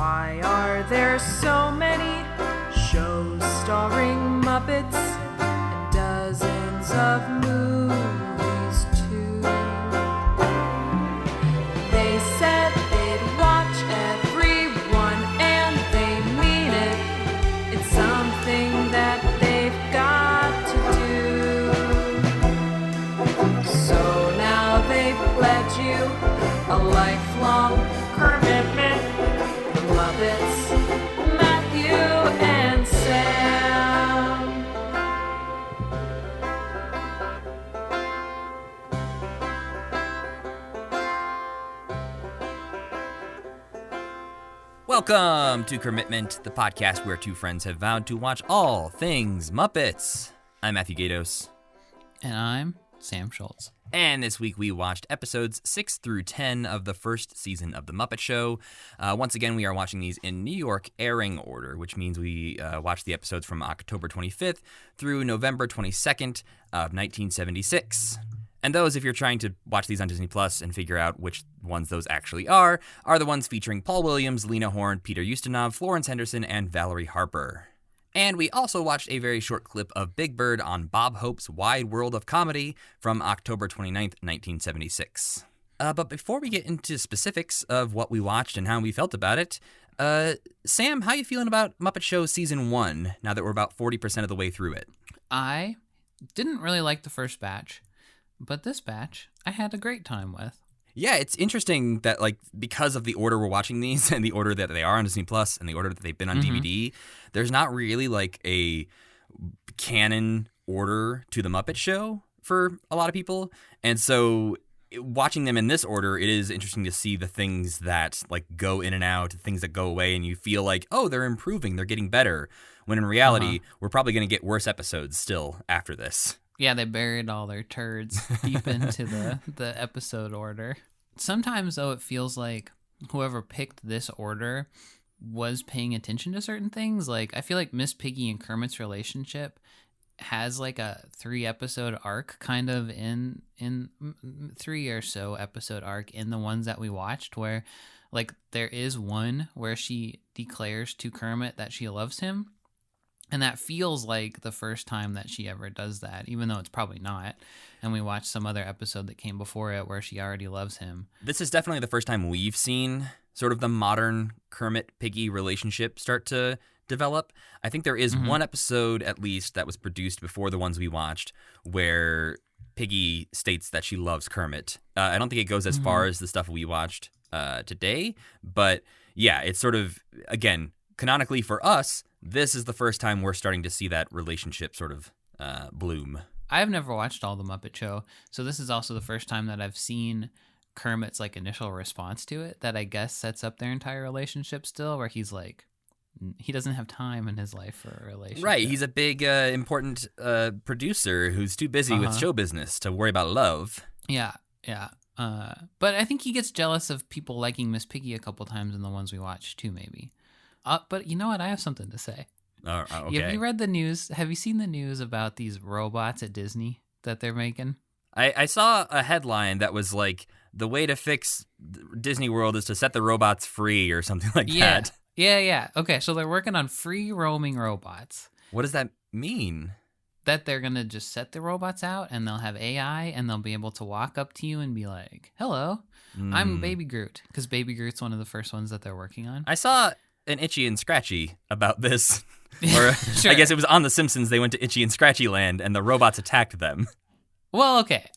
Why are there so many shows starring Muppets and dozens of movies too? They said they'd watch everyone and they mean it. It's something that they've got to do. So now they've pledged you a lifelong commitment. The Muppets, Matthew and Sam. Welcome to Commitment, the podcast where two friends have vowed to watch all things Muppets. I'm Matthew Gatos. And I'm Sam Schultz. And this week we watched episodes 6 through 10 of the first season of The Muppet Show. Once again, we are watching these in New York airing order, which means we watched the episodes from October 25th through November 22nd of 1976. And those, if you're trying to watch these on Disney Plus and figure out which ones those actually are the ones featuring Paul Williams, Lena Horne, Peter Ustinov, Florence Henderson, and Valerie Harper. And we also watched a very short clip of Big Bird on Bob Hope's Wide World of Comedy from October 29th, 1976. But before we get into specifics of what we watched and how we felt about it, Sam, how you feeling about Muppet Show Season 1, now that we're about 40% of the way through it? I didn't really like the first batch, but this batch I had a great time with. Yeah, it's interesting that, like, because of the order we're watching these and the order that they are on Disney Plus and the order that they've been on DVD, there's not really, like, a canon order to The Muppet Show for a lot of people. And so watching them in this order, it is interesting to see the things that, like, go in and out, things that go away, and you feel like, oh, they're improving, they're getting better. When in reality, we're probably going to get worse episodes still after this. Yeah, they buried all their turds deep into the episode order. Sometimes, though, it feels like whoever picked this order was paying attention to certain things. Like, I feel like Miss Piggy and Kermit's relationship has like a 3-episode arc, kind of in 3 or so episode arc in the ones that we watched, where like there is one where she declares to Kermit that she loves him. And that feels like the first time that she ever does that, even though it's probably not. And we watched some other episode that came before it where she already loves him. This is definitely the first time we've seen sort of the modern Kermit-Piggy relationship start to develop. I think there is one episode, at least, that was produced before the ones we watched, where Piggy states that she loves Kermit. I don't think it goes as far as the stuff we watched today. But yeah, it's sort of, again, canonically for us, this is the first time we're starting to see that relationship sort of bloom. I've never watched all the Muppet Show, so this is also the first time that I've seen Kermit's like initial response to it, that I guess sets up their entire relationship still, where he's like, he doesn't have time in his life for a relationship. Right, he's a big, important producer who's too busy with show business to worry about love. Yeah. But I think he gets jealous of people liking Miss Piggy a couple times in the ones we watched too, maybe. But you know what? I have something to say. Okay. Have you read the news? Have you seen the news about these robots at Disney that they're making? I saw a headline that was like, the way to fix Disney World is to set the robots free or something like that. Yeah. Okay, so they're working on free roaming robots. What does that mean? That they're going to just set the robots out and they'll have AI and they'll be able to walk up to you and be like, hello, I'm Baby Groot. Because Baby Groot's one of the first ones that they're working on. I saw an Itchy and Scratchy about this. Or sure. I guess it was on The Simpsons. They went to Itchy and Scratchy land and the robots attacked them. Well, okay.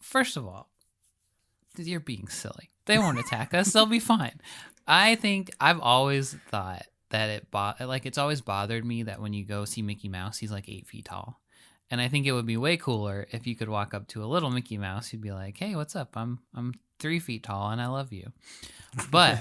First of all, you're being silly. They won't attack us. They'll be fine. I think I've always thought that it's always bothered me that when you go see Mickey Mouse, he's like 8 feet tall. And I think it would be way cooler if you could walk up to a little Mickey Mouse who'd be like, hey, what's up? I'm 3 feet tall and I love you. But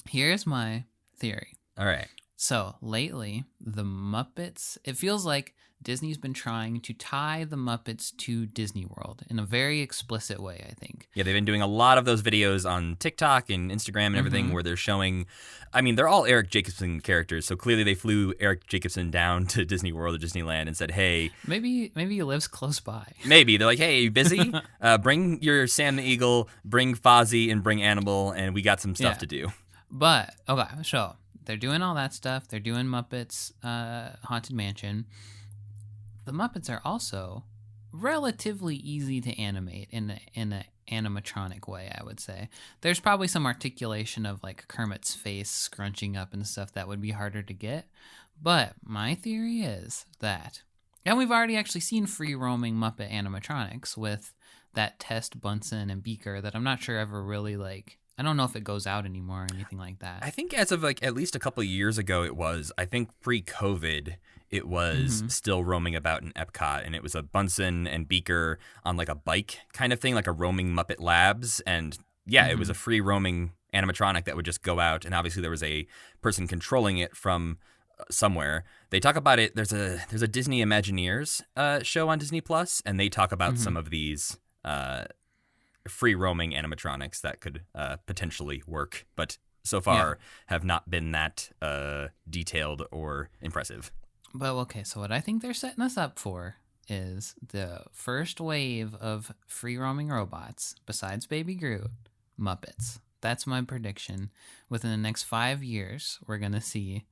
here's my theory. All right. So lately, the Muppets, it feels like Disney's been trying to tie the Muppets to Disney World in a very explicit way, I think. Yeah, they've been doing a lot of those videos on TikTok and Instagram and everything where they're showing, I mean, they're all Eric Jacobson characters, so clearly they flew Eric Jacobson down to Disney World or Disneyland and said, hey. Maybe he lives close by. Maybe. They're like, hey, you busy? Bring your Sam the Eagle, bring Fozzie, and bring Animal, and we got some stuff to do. But okay, so they're doing all that stuff. They're doing Muppets Haunted Mansion. The Muppets are also relatively easy to animate in a animatronic way, I would say. There's probably some articulation of like Kermit's face scrunching up and stuff that would be harder to get. But my theory is that, and we've already actually seen free roaming Muppet animatronics with that Test, Bunsen, and Beaker that I'm not sure ever really like, I don't know if it goes out anymore or anything like that. I think as of like at least a couple of years ago it was. I think pre-COVID it was still roaming about in Epcot, and it was a Bunsen and Beaker on like a bike kind of thing, like a roaming Muppet Labs. And yeah, it was a free roaming animatronic that would just go out, and obviously there was a person controlling it from somewhere. They talk about it. There's a Disney Imagineers show on Disney Plus, and they talk about some of these free roaming animatronics that could potentially work, but so far have not been that detailed or impressive. But okay, so what I think they're setting us up for is the first wave of free roaming robots, besides Baby Groot, Muppets. That's my prediction. Within the next 5 years, we're going to see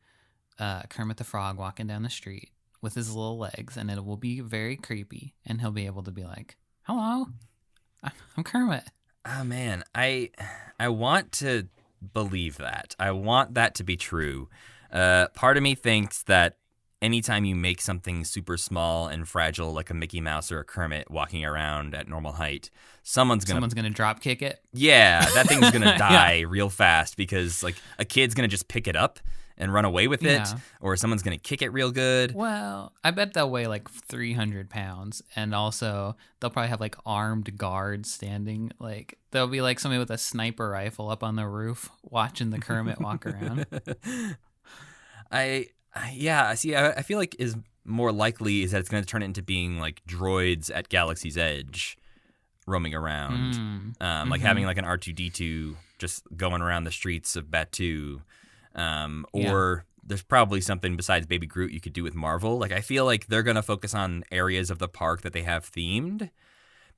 Kermit the Frog walking down the street with his little legs, and it will be very creepy, and he'll be able to be like, hello, I'm Kermit. Oh man, I want to believe that. I want that to be true. Part of me thinks that anytime you make something super small and fragile like a Mickey Mouse or a Kermit walking around at normal height, someone's gonna drop kick it. Yeah, that thing's gonna die real fast because like a kid's gonna just pick it up and run away with it, or someone's gonna kick it real good. Well, I bet they'll weigh like 300 pounds, and also they'll probably have like armed guards standing. Like there'll be like somebody with a sniper rifle up on the roof watching the Kermit walk around. I feel like is more likely is that it's going to turn into being like droids at Galaxy's Edge roaming around, like having like an R2-D2 just going around the streets of Batuu, or there's probably something besides Baby Groot you could do with Marvel. Like I feel like they're going to focus on areas of the park that they have themed.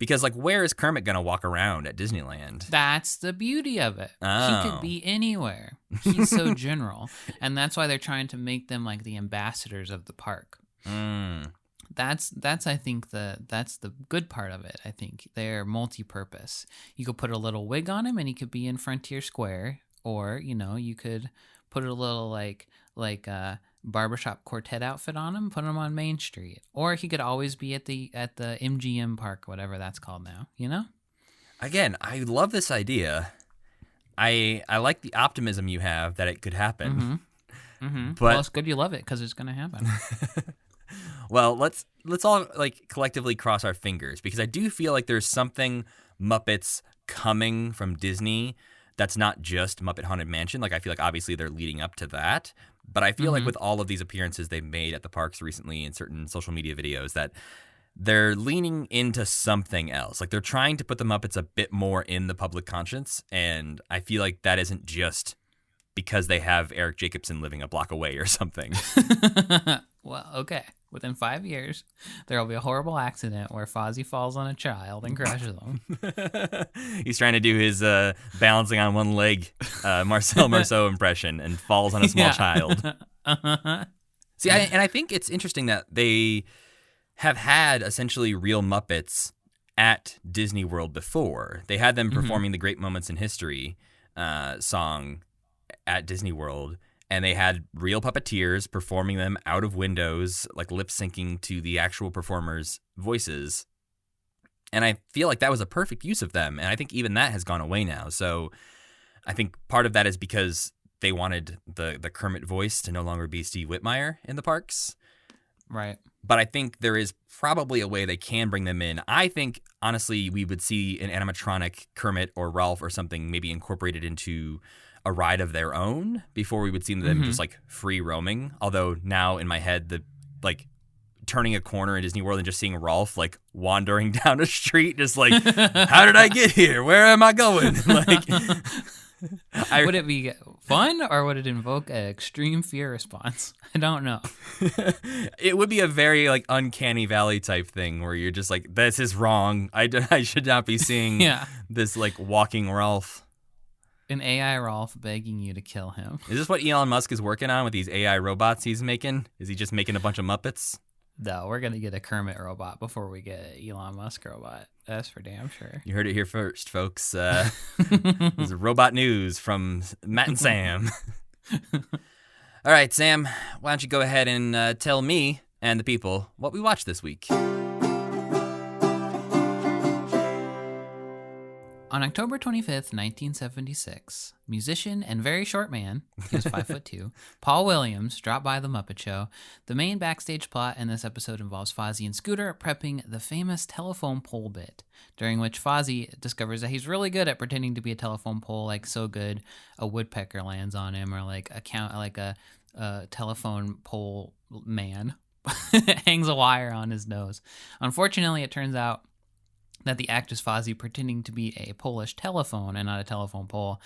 Because, like, where is Kermit going to walk around at Disneyland? That's the beauty of it. Oh. He could be anywhere. He's so general. And that's why they're trying to make them, like, the ambassadors of the park. That's I think, that's the good part of it, I think. They're multi-purpose. You could put a little wig on him, and he could be in Frontier Square. Or, you know, you could put a little, like barbershop quartet outfit on him, put him on Main Street, or he could always be at the MGM park, whatever that's called now, you know? Again, I love this idea. I like the optimism you have that it could happen. But Well, it's good you love it because it's going to happen. Well, let's all like collectively cross our fingers, because I do feel like there's something Muppets coming from Disney that's not just Muppet Haunted Mansion. Like I feel like obviously they're leading up to that. But I feel like with all of these appearances they've made at the parks recently in certain social media videos that they're leaning into something else. Like they're trying to put the Muppets a bit more in the public conscience. And I feel like that isn't just because they have Eric Jacobson living a block away or something. Well, okay. Within 5 years, there will be a horrible accident where Fozzie falls on a child and crushes them. He's trying to do his balancing on one leg Marcel Marceau impression and falls on a small child. See, I think it's interesting that they have had essentially real Muppets at Disney World before. They had them performing the Great Moments in History song at Disney World. And they had real puppeteers performing them out of windows, like lip syncing to the actual performers' voices. And I feel like that was a perfect use of them. And I think even that has gone away now. So I think part of that is because they wanted the Kermit voice to no longer be Steve Whitmire in the parks. Right. But I think there is probably a way they can bring them in. I think, honestly, we would see an animatronic Kermit or Ralph or something maybe incorporated into a ride of their own before we would see them just like free roaming. Although now in my head, the like turning a corner in Disney World and just seeing Ralph like wandering down a street, just like, how did I get here? Where am I going? Like, would it be fun or would it invoke an extreme fear response? I don't know. It would be a very like uncanny valley type thing where you're just like, this is wrong. I should not be seeing this like walking Ralph. An AI Rolf begging you to kill him. Is this what Elon Musk is working on with these AI robots he's making? Is he just making a bunch of Muppets? No, we're going to get a Kermit robot before we get an Elon Musk robot. That's for damn sure. You heard it here first, folks. This is robot news from Matt and Sam. All right, Sam, why don't you go ahead and tell me and the people what we watched this week. On October 25th, 1976, musician and very short man, he was 5'2", Paul Williams dropped by The Muppet Show. The main backstage plot in this episode involves Fozzie and Scooter prepping the famous telephone pole bit, during which Fozzie discovers that he's really good at pretending to be a telephone pole, like so good a woodpecker lands on him, or like a telephone pole man hangs a wire on his nose. Unfortunately, it turns out that the act is Fozzie pretending to be a Polish telephone and not a telephone pole,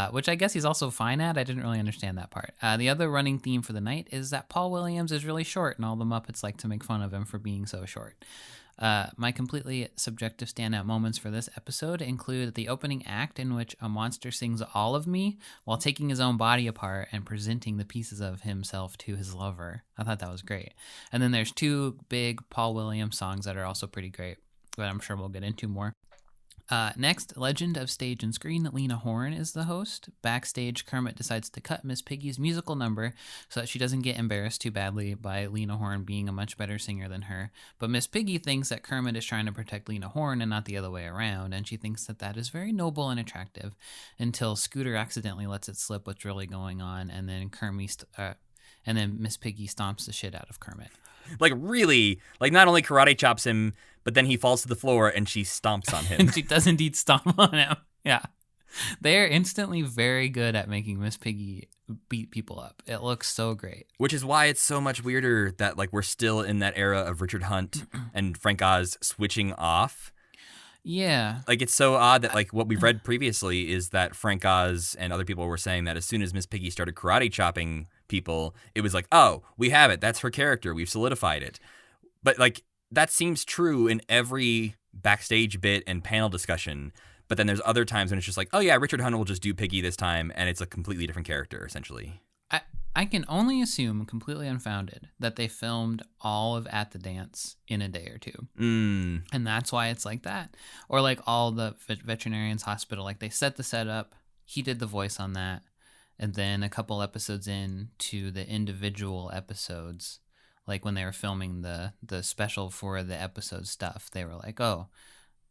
which I guess he's also fine at. I didn't really understand that part. The other running theme for the night is that Paul Williams is really short, and all the Muppets like to make fun of him for being so short. My completely subjective standout moments for this episode include the opening act, in which a monster sings All of Me while taking his own body apart and presenting the pieces of himself to his lover. I thought that was great. And then there's two big Paul Williams songs that are also pretty great, but I'm sure we'll get into more. Next, legend of stage and screen, Lena Horne is the host. Backstage, Kermit decides to cut Miss Piggy's musical number so that she doesn't get embarrassed too badly by Lena Horne being a much better singer than her. But Miss Piggy thinks that Kermit is trying to protect Lena Horne and not the other way around, and she thinks that that is very noble and attractive until Scooter accidentally lets it slip what's really going on, and then Miss Piggy stomps the shit out of Kermit. Like, really, like, not only karate chops him, but then he falls to the floor and she stomps on him. And she does indeed stomp on him. Yeah. They are instantly very good at making Miss Piggy beat people up. It looks so great. Which is why it's so much weirder that, like, we're still in that era of Richard Hunt and Frank Oz switching off. Yeah. Like, it's so odd that, like, what we've read previously is that Frank Oz and other people were saying that as soon as Miss Piggy started karate chopping people, it was like, oh, we have it. That's her character. We've solidified it. But, like, that seems true in every backstage bit and panel discussion. But then there's other times when it's just like, oh, yeah, Richard Hunt will just do Piggy this time, and it's a completely different character, essentially. I can only assume, completely unfounded, that they filmed all of At the Dance in a day or two. And that's why it's like that. Or like all the veterinarian's hospital, like they set the setup, he did the voice on that, and then a couple episodes in to the individual episodes, like when they were filming the special for the episode stuff, they were like, oh,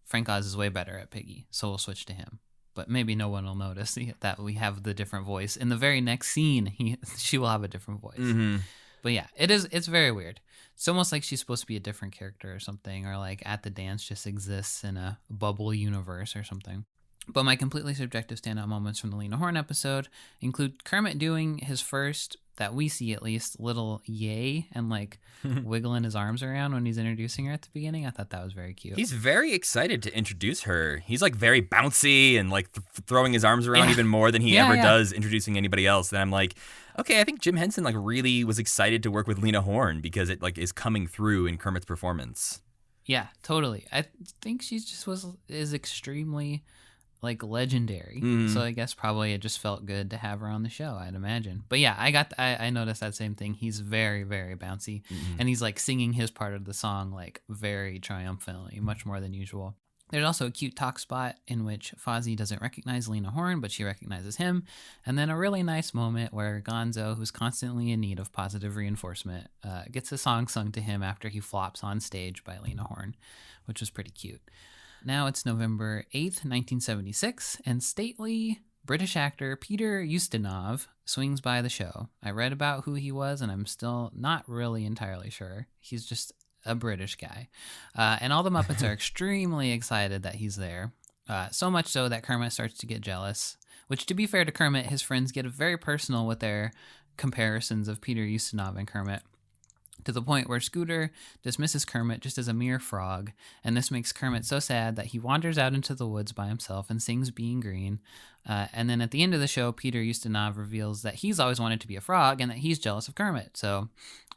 Frank Oz is way better at Piggy, so we'll switch to him. But maybe no one will notice that we have the different voice. In the very next scene, she will have a different voice. Mm-hmm. But yeah, it's very weird. It's almost like she's supposed to be a different character or something, or like At the Dance just exists in a bubble universe or something. But my completely subjective standout moments from the Lena Horne episode include Kermit doing his first, that we see at least, little yay and like wiggling his arms around when he's introducing her at the beginning. I thought that was very cute. He's very excited to introduce her. He's like very bouncy and like throwing his arms around even more than he ever does introducing anybody else. And I'm like, okay, I think Jim Henson like really was excited to work with Lena Horne because it like is coming through in Kermit's performance. Yeah, totally. I think she just is extremely like legendary. So I guess probably it just felt good to have her on the show, I'd imagine. But yeah, I noticed that same thing. He's very, very bouncy, and he's like singing his part of the song like very triumphantly, much more than usual. There's also a cute talk spot in which Fozzie doesn't recognize Lena Horne, but she recognizes him. And then a really nice moment where Gonzo, who's constantly in need of positive reinforcement, gets a song sung to him after he flops on stage by Lena Horne, which was pretty cute. Now it's November 8th, 1976, and stately British actor Peter Ustinov swings by the show. I read about who he was, and I'm still not really entirely sure. He's just a British guy. And all the Muppets are extremely excited that he's there, so much so that Kermit starts to get jealous, which, to be fair to Kermit, his friends get very personal with their comparisons of Peter Ustinov and Kermit, to the point where Scooter dismisses Kermit just as a mere frog, and this makes Kermit so sad that he wanders out into the woods by himself and sings Being Green. And then at the end of the show, Peter Ustinov reveals that he's always wanted to be a frog and that he's jealous of Kermit, so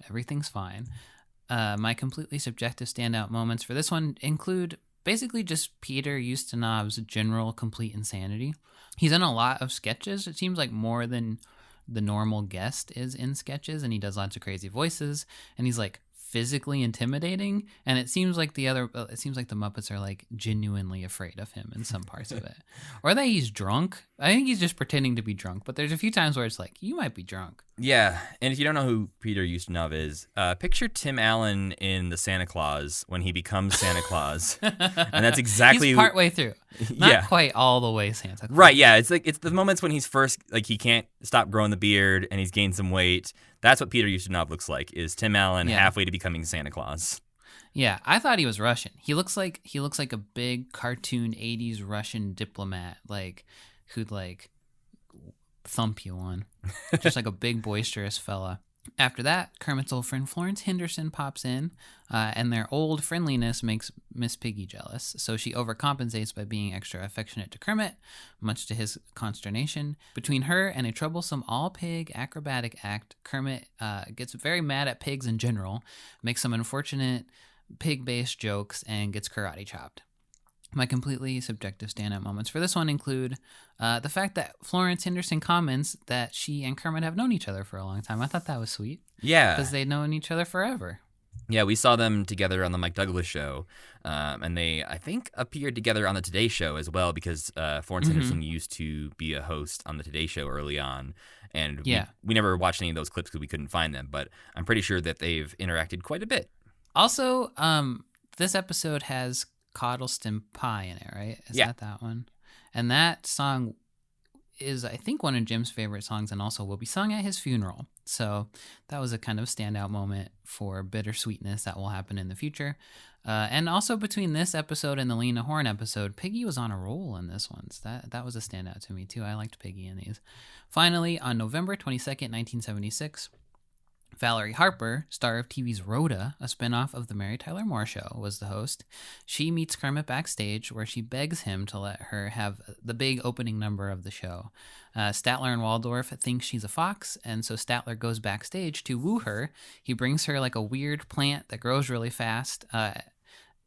everything's fine. My completely subjective standout moments for this one include basically just Peter Ustinov's general complete insanity. He's in a lot of sketches. It seems like more than the normal guest is in sketches, and he does lots of crazy voices, and he's like physically intimidating, and it seems like the Muppets are like genuinely afraid of him in some parts of it, or that he's drunk. I think he's just pretending to be drunk, but there's a few times where it's like, you might be drunk. Yeah, and if you don't know who Peter Ustinov is, picture Tim Allen in the Santa Claus when he becomes Santa Claus, and that's exactly he's partway through, not quite all the way Santa Claus. Right? Yeah, it's the moments when he's first like he can't stop growing the beard and he's gained some weight. That's what Peter Ustinov looks like. Is Tim Allen halfway to becoming Santa Claus? Yeah, I thought he was Russian. He looks like a big cartoon '80s Russian diplomat, like who'd like thump you on, just like a big boisterous fella. After that, Kermit's old friend Florence Henderson pops in, and their old friendliness makes Miss Piggy jealous, so she overcompensates by being extra affectionate to Kermit, much to his consternation. Between her and a troublesome all-pig acrobatic act, Kermit gets very mad at pigs in general, makes some unfortunate pig-based jokes, and gets karate chopped. My completely subjective standout moments for this one include the fact that Florence Henderson comments that she and Kermit have known each other for a long time. I thought that was sweet. Yeah. Because they'd known each other forever. Yeah, we saw them together on the Mike Douglas show, and they, I think, appeared together on the Today Show as well, because Florence Henderson used to be a host on the Today Show early on, and we never watched any of those clips because we couldn't find them, but I'm pretty sure that they've interacted quite a bit. Also, this episode has Coddleston Pie in it, right? Is Yeah. that one? And that song is, I think, one of Jim's favorite songs, and also will be sung at his funeral. So that was a kind of standout moment for bittersweetness that will happen in the future. And also between this episode and the Lena Horne episode, Piggy was on a roll in this one. So that was a standout to me too. I liked Piggy in these. Finally, on November 22nd, 1976, Valerie Harper, star of TV's Rhoda, a spinoff of The Mary Tyler Moore Show, was the host. She meets Kermit backstage, where she begs him to let her have the big opening number of the show. Statler and Waldorf think she's a fox, and so Statler goes backstage to woo her. He brings her like a weird plant that grows really fast,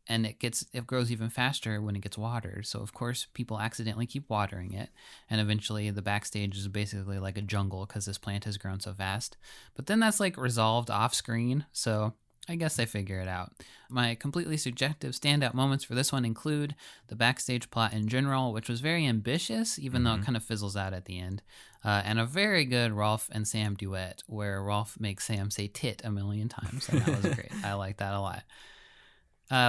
and it grows even faster when it gets watered. So of course people accidentally keep watering it, and eventually the backstage is basically like a jungle because this plant has grown so fast. But then that's like resolved off screen, so I guess they figure it out. My completely subjective standout moments for this one include the backstage plot in general, which was very ambitious, even though it kind of fizzles out at the end, and a very good Rolf and Sam duet where Rolf makes Sam say tit a million times, and that was great. I like that a lot.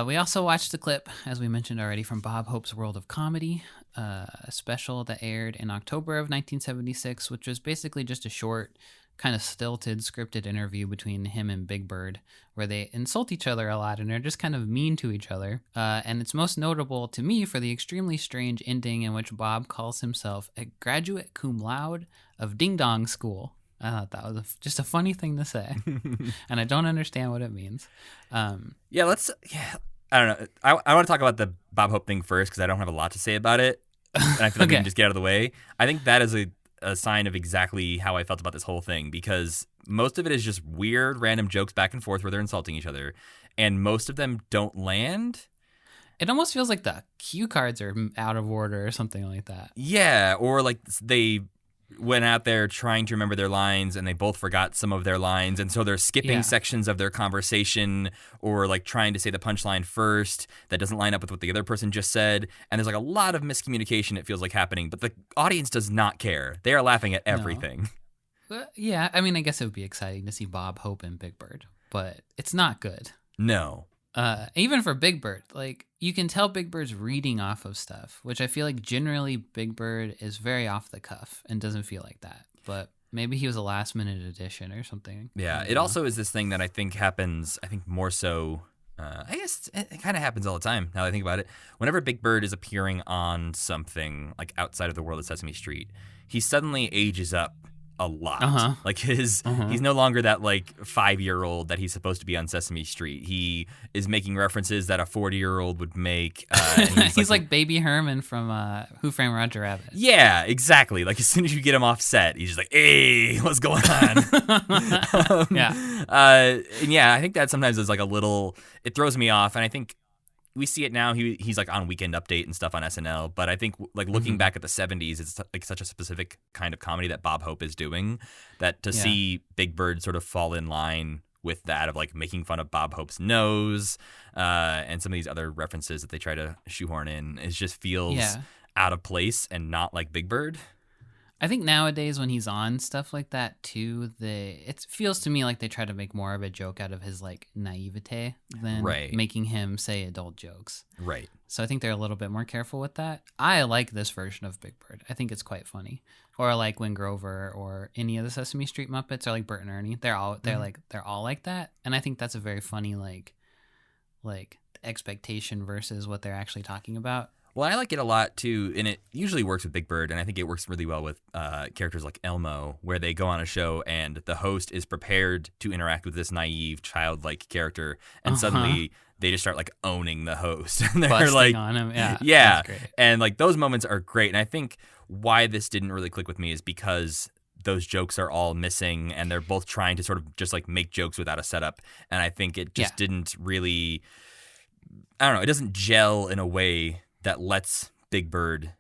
We also watched the clip, as we mentioned already, from Bob Hope's World of Comedy, a special that aired in October of 1976, which was basically just a short, kind of stilted, scripted interview between him and Big Bird, where they insult each other a lot and are just kind of mean to each other. And it's most notable to me for the extremely strange ending in which Bob calls himself a graduate cum laude of Ding Dong School. I thought that was just a funny thing to say, and I don't understand what it means. I don't know. I want to talk about the Bob Hope thing first because I don't have a lot to say about it, and I feel like we can just get out of the way. I think that is a sign of exactly how I felt about this whole thing, because most of it is just weird, random jokes back and forth where they're insulting each other, and most of them don't land. It almost feels like the cue cards are out of order or something like that. Yeah, or like they went out there trying to remember their lines and they both forgot some of their lines, and so they're skipping sections of their conversation, or like trying to say the punchline first that doesn't line up with what the other person just said, and there's like a lot of miscommunication, it feels like, happening, but the audience does not care. They are laughing at everything. Yeah, I mean, I guess it would be exciting to see Bob Hope and Big Bird, but it's not good. No. Even for Big Bird, like, you can tell Big Bird's reading off of stuff, which I feel like generally Big Bird is very off the cuff and doesn't feel like that. But maybe he was a last minute addition or something. Yeah, it also is this thing that I think happens, more so, I guess it kind of happens all the time now that I think about it. Whenever Big Bird is appearing on something like outside of the world of Sesame Street, he suddenly ages up a lot. Like he's no longer that like 5-year-old that he's supposed to be on Sesame Street. He is making references that a 40-year-old would make. And he's like Baby Herman from Who Framed Roger Rabbit. Yeah, exactly. Like as soon as you get him off set, he's just like, "Hey, what's going on?" Yeah. And yeah, I think that sometimes is like a little. It throws me off, and I think we see it now. He's like on Weekend Update and stuff on SNL. But I think like looking back at the 70s, it's like such a specific kind of comedy that Bob Hope is doing that to see Big Bird sort of fall in line with that of like making fun of Bob Hope's nose and some of these other references that they try to shoehorn in, it just feels out of place and not like Big Bird. I think nowadays when he's on stuff like that too, it feels to me like they try to make more of a joke out of his like naivete than making him say adult jokes. Right. So I think they're a little bit more careful with that. I like this version of Big Bird. I think it's quite funny. Or like when Grover or any of the Sesame Street Muppets, or like Bert and Ernie, they're all like that. And I think that's a very funny like expectation versus what they're actually talking about. Well, I like it a lot, too, and it usually works with Big Bird, and I think it works really well with characters like Elmo, where they go on a show and the host is prepared to interact with this naive, childlike character, and suddenly they just start, like, owning the host. And they're busting like, on him, yeah. Yeah, that's great. And, like, those moments are great, and I think why this didn't really click with me is because those jokes are all missing, and they're both trying to sort of just, like, make jokes without a setup, and I think it just didn't really, I don't know, it doesn't gel in a way that lets Big Bird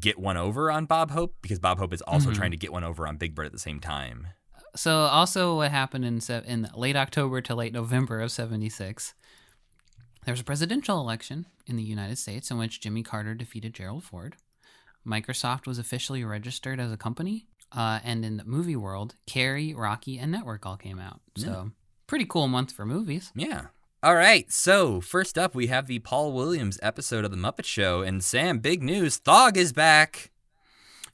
get one over on Bob Hope, because Bob Hope is also trying to get one over on Big Bird at the same time. So also what happened in late October to late November of 1976, there was a presidential election in the United States in which Jimmy Carter defeated Gerald Ford. Microsoft was officially registered as a company, and in the movie world, Carrie, Rocky, and Network all came out. So pretty cool month for movies. Yeah. All right, so first up, we have the Paul Williams episode of The Muppet Show, and Sam, big news, Thog is back.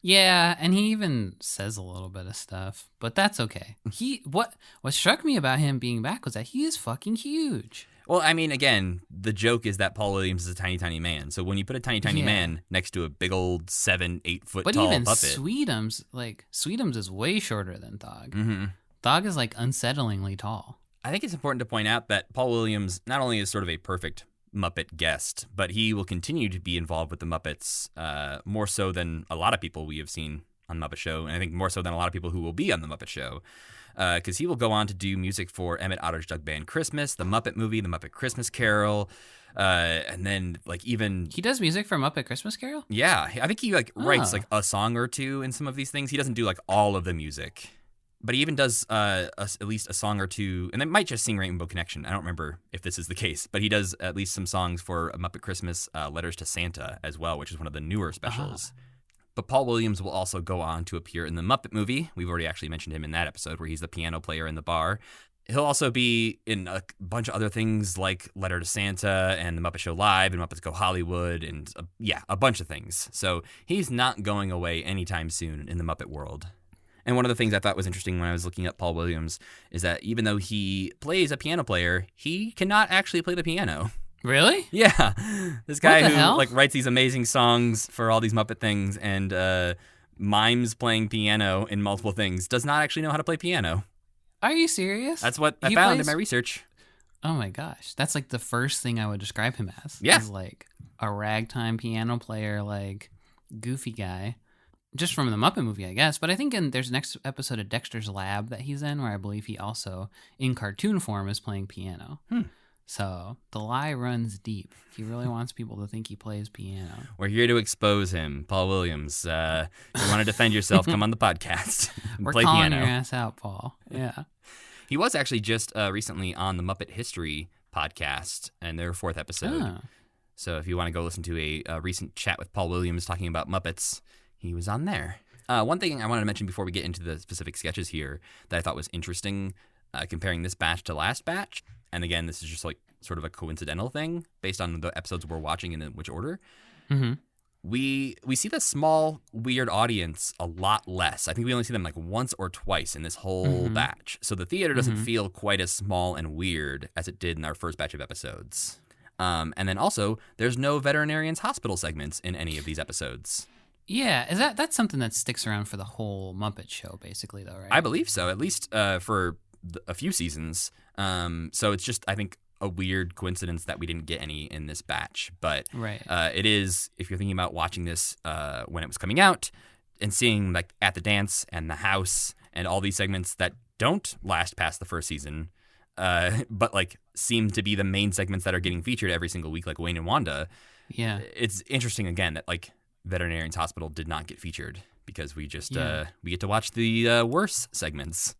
Yeah, and he even says a little bit of stuff, but that's okay. What struck me about him being back was that he is fucking huge. Well, I mean, again, the joke is that Paul Williams is a tiny, tiny man, so when you put a tiny, tiny man next to a big old 7-8 foot but tall even puppet. Sweetums is way shorter than Thog. Mm-hmm. Thog is like unsettlingly tall. I think it's important to point out that Paul Williams not only is sort of a perfect Muppet guest, but he will continue to be involved with the Muppets more so than a lot of people we have seen on The Muppet Show, and I think more so than a lot of people who will be on The Muppet Show, because he will go on to do music for Emmett Otter's Jug Band Christmas, The Muppet Movie, The Muppet Christmas Carol, and then like even... He does music for Muppet Christmas Carol? Yeah, I think he like writes like a song or two in some of these things. He doesn't do like all of the music. But he even does at least a song or two, and they might just sing Rainbow Connection. I don't remember if this is the case, but he does at least some songs for Muppet Christmas Letters to Santa as well, which is one of the newer specials. But Paul Williams will also go on to appear in the Muppet Movie. We've already actually mentioned him in that episode where he's the piano player in the bar. He'll also be in a bunch of other things like Letter to Santa and The Muppet Show Live and Muppets Go Hollywood and, a bunch of things. So he's not going away anytime soon in the Muppet world. And one of the things I thought was interesting when I was looking up Paul Williams is that even though he plays a piano player, he cannot actually play the piano. Really? Yeah. This guy who hell? like writes these amazing songs for all these Muppet things and mimes playing piano in multiple things does not actually know how to play piano. Are you serious? That's what I found in my research. Oh my gosh. That's like the first thing I would describe him as. Yeah. Is like a ragtime piano player, like goofy guy. Just from the Muppet Movie, I guess. But I think there's an next episode of Dexter's Lab that he's in where I believe he also, in cartoon form, is playing piano. So the lie runs deep. He really wants people to think he plays piano. We're here to expose him. Paul Williams, you want to defend yourself, come on the podcast. We're play calling piano. your ass out, Paul. Yeah. He was actually just recently on the Muppet History podcast and their 4th episode. Oh. So if you want to go listen to a recent chat with Paul Williams talking about Muppets, he was on there. One thing I wanted to mention before we get into the specific sketches here that I thought was interesting, comparing this batch to last batch, and again, this is just like sort of a coincidental thing based on the episodes we're watching and in which order. Mm-hmm. We see the small, weird audience a lot less. I think we only see them like once or twice in this whole batch. So the theater doesn't feel quite as small and weird as it did in our first batch of episodes. And then also, there's no veterinarian's hospital segments in any of these episodes. Yeah, that's something that sticks around for the whole Muppet Show, basically, though, right? I believe so, at least for a few seasons. So it's just, I think, a weird coincidence that we didn't get any in this batch. But it is, if you're thinking about watching this when it was coming out and seeing like At the Dance and The House and all these segments that don't last past the first season, but like seem to be the main segments that are getting featured every single week, like Wayne and Wanda. Yeah. It's interesting again that like Veterinarian's Hospital did not get featured because we just we get to watch the worse segments.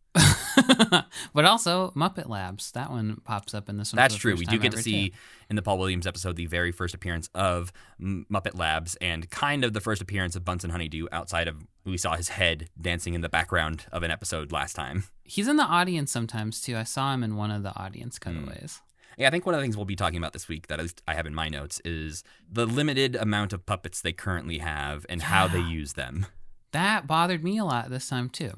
But also Muppet Labs, that one pops up in this one. That's for the true. first We do time get to ever, see too. in the Paul Williams episode the very first appearance of Muppet Labs and kind of the first appearance of Bunsen Honeydew outside of we saw his head dancing in the background of an episode last time. He's in the audience sometimes too. I saw him in one of the audience cutaways. Yeah, I think one of the things we'll be talking about this week that at least I have in my notes is the limited amount of puppets they currently have and how they use them. That bothered me a lot this time too.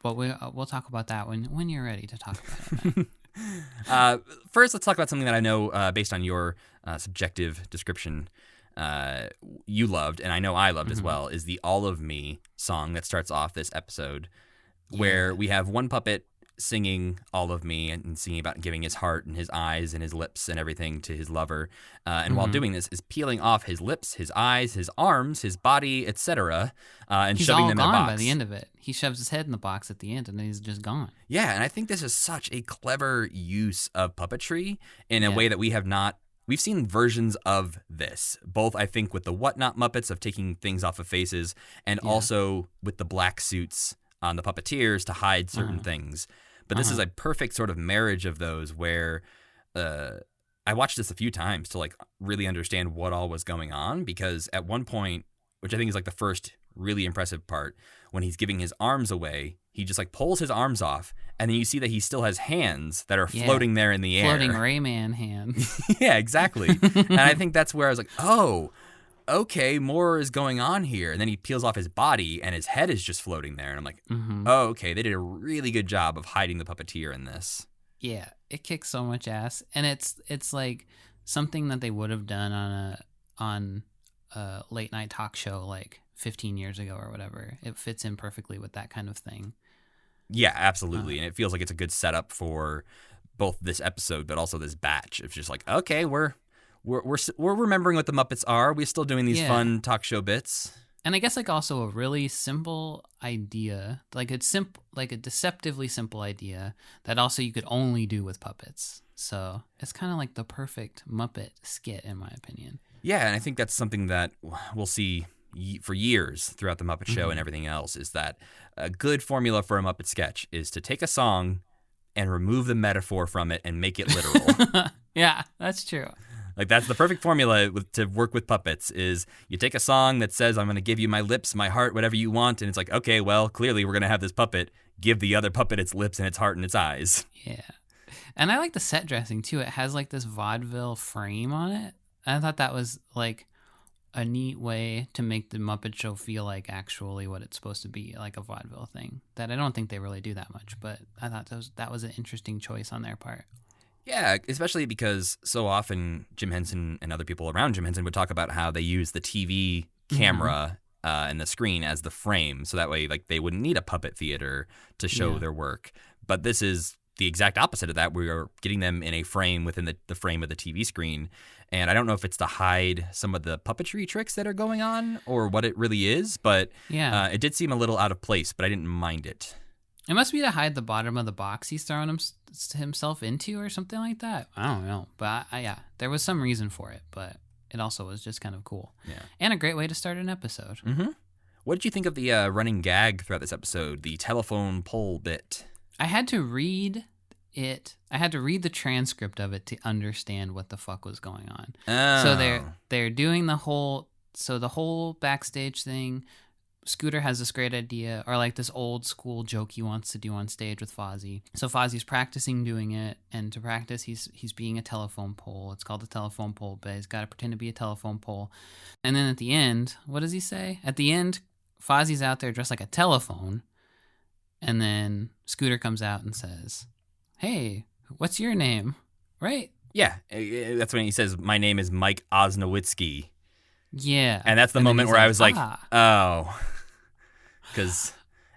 But we'll talk about that when you're ready to talk about it. First, let's talk about something that I know, based on your subjective description, you loved, and I know I loved as well, is the All of Me song that starts off this episode, where we have one puppet singing All of Me and singing about giving his heart and his eyes and his lips and everything to his lover. And while doing this is peeling off his lips, his eyes, his arms, his body, etc. And He's shoving all them in gone a box. by the end of it. He shoves his head in the box at the end, and then he's just gone. Yeah, and I think this is such a clever use of puppetry in a way that we have not. We've seen versions of this, both I think with the Whatnot Muppets of taking things off of faces and also with the black suits on the puppeteers to hide certain things. But this is a perfect sort of marriage of those where I watched this a few times to like really understand what all was going on, because at one point, which I think is like the first really impressive part, when he's giving his arms away, he just like pulls his arms off, and then you see that he still has hands that are floating there in the air. Floating Rayman hands. Yeah, exactly. And I think that's where I was like, oh, okay, more is going on here. And then he peels off his body and his head is just floating there. And I'm like, oh, okay, they did a really good job of hiding the puppeteer in this. Yeah, it kicks so much ass. And it's like something that they would have done on a late night talk show like 15 years ago or whatever. It fits in perfectly with that kind of thing. Yeah, absolutely. And it feels like it's a good setup for both this episode, but also this batch. It's just like, okay, we're remembering what the Muppets are. We're still doing these fun talk show bits. And I guess like also a really simple idea, like it's simple, like a deceptively simple idea that also you could only do with puppets. So it's kind of like the perfect Muppet skit, in my opinion. Yeah, and I think that's something that we'll see for years throughout the Muppet Show and everything else, is that a good formula for a Muppet sketch is to take a song and remove the metaphor from it and make it literal. Yeah, that's true. Like, that's the perfect formula to work with puppets, is you take a song that says, I'm going to give you my lips, my heart, whatever you want. And it's like, okay, well, clearly we're going to have this puppet give the other puppet its lips and its heart and its eyes. Yeah. And I like the set dressing, too. It has, like, this vaudeville frame on it. I thought that was, like, a neat way to make the Muppet Show feel like actually what it's supposed to be, like a vaudeville thing. That I don't think they really do that much, but I thought that was an interesting choice on their part. Yeah, especially because so often Jim Henson and other people around Jim Henson would talk about how they use the TV camera and the screen as the frame, so that way like they wouldn't need a puppet theater to show their work. But this is the exact opposite of that. We are getting them in a frame within the frame of the TV screen. And I don't know if it's to hide some of the puppetry tricks that are going on or what it really is, but it did seem a little out of place, but I didn't mind it. It must be to hide the bottom of the box he's throwing himself into or something like that. I don't know. But there was some reason for it, but it also was just kind of cool. Yeah. And a great way to start an episode. Mm-hmm. What did you think of the running gag throughout this episode, the telephone pole bit? I had to read it. I had to read the transcript of it to understand what the fuck was going on. Oh. So they're doing the whole backstage thing. Scooter has this great idea, or like this old school joke he wants to do on stage with Fozzie. So Fozzie's practicing doing it, and to practice, he's being a telephone pole. It's called a telephone pole, but he's got to pretend to be a telephone pole. And then at the end, what does he say? At the end, Fozzie's out there dressed like a telephone, and then Scooter comes out and says, "Hey, what's your name?" Right? Yeah, that's when he says, "My name is Mike Osnowitzki." Yeah. And that's the moment where I was like, oh. Because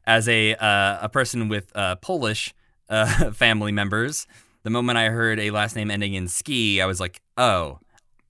as a person with Polish family members, the moment I heard a last name ending in ski, I was like, oh,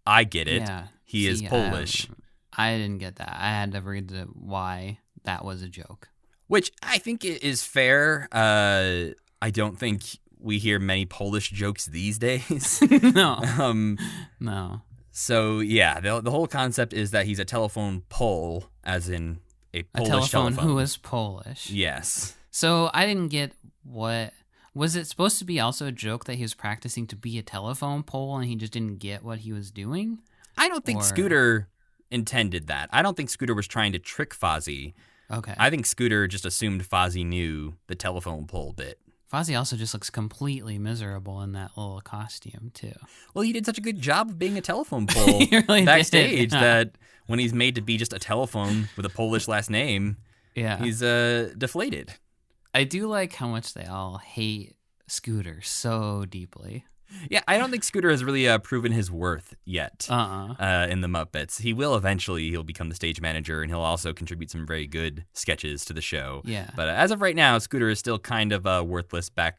I get it. Yeah. He is Polish. I didn't get that. I had to read why that was a joke. Which I think is fair. I don't think we hear many Polish jokes these days. No. No. So, yeah, the whole concept is that he's a telephone pole, as in a Polish telephone. Who is Polish. Yes. So I didn't get what... Was it supposed to be also a joke that he was practicing to be a telephone pole and he just didn't get what he was doing? I don't think Scooter intended that. I don't think Scooter was trying to trick Fozzie. Okay. I think Scooter just assumed Fozzie knew the telephone pole bit. Fozzie also just looks completely miserable in that little costume, too. Well, he did such a good job of being a telephone pole He really backstage did. that when he's made to be just a telephone with a Polish last name, Yeah. he's deflated. I do like how much they all hate Scooter so deeply. Yeah, I don't think Scooter has really proven his worth yet in the Muppets. He will eventually. He'll become the stage manager, and he'll also contribute some very good sketches to the show. Yeah. But as of right now, Scooter is still kind of worthless They're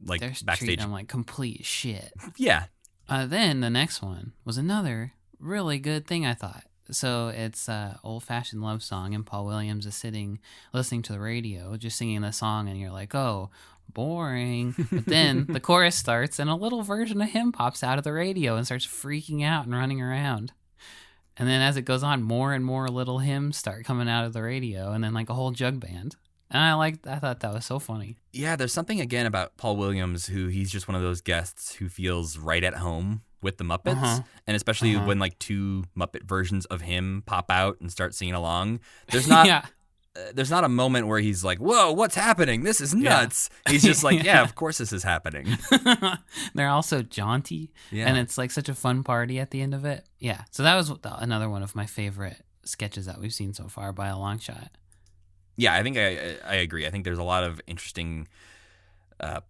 backstage. treating him like complete shit. Yeah. Then the next one was another really good thing, I thought. So it's an old-fashioned love song, and Paul Williams is sitting, listening to the radio, just singing the song, and you're like, oh, boring. But then the chorus starts, and a little version of him pops out of the radio and starts freaking out and running around. And then as it goes on, more and more little hymns start coming out of the radio, and then like a whole jug band. And I thought that was so funny. Yeah, there's something, again, about Paul Williams, who he's just one of those guests who feels right at home with the Muppets, and especially when like two Muppet versions of him pop out and start singing along. There's not there's not a moment where he's like, whoa, what's happening? This is nuts. He's just like, yeah, of course this is happening. They're also jaunty, and it's like such a fun party at the end of it. Yeah, so that was another one of my favorite sketches that we've seen so far by a long shot. Yeah, I think I agree. I think there's a lot of interesting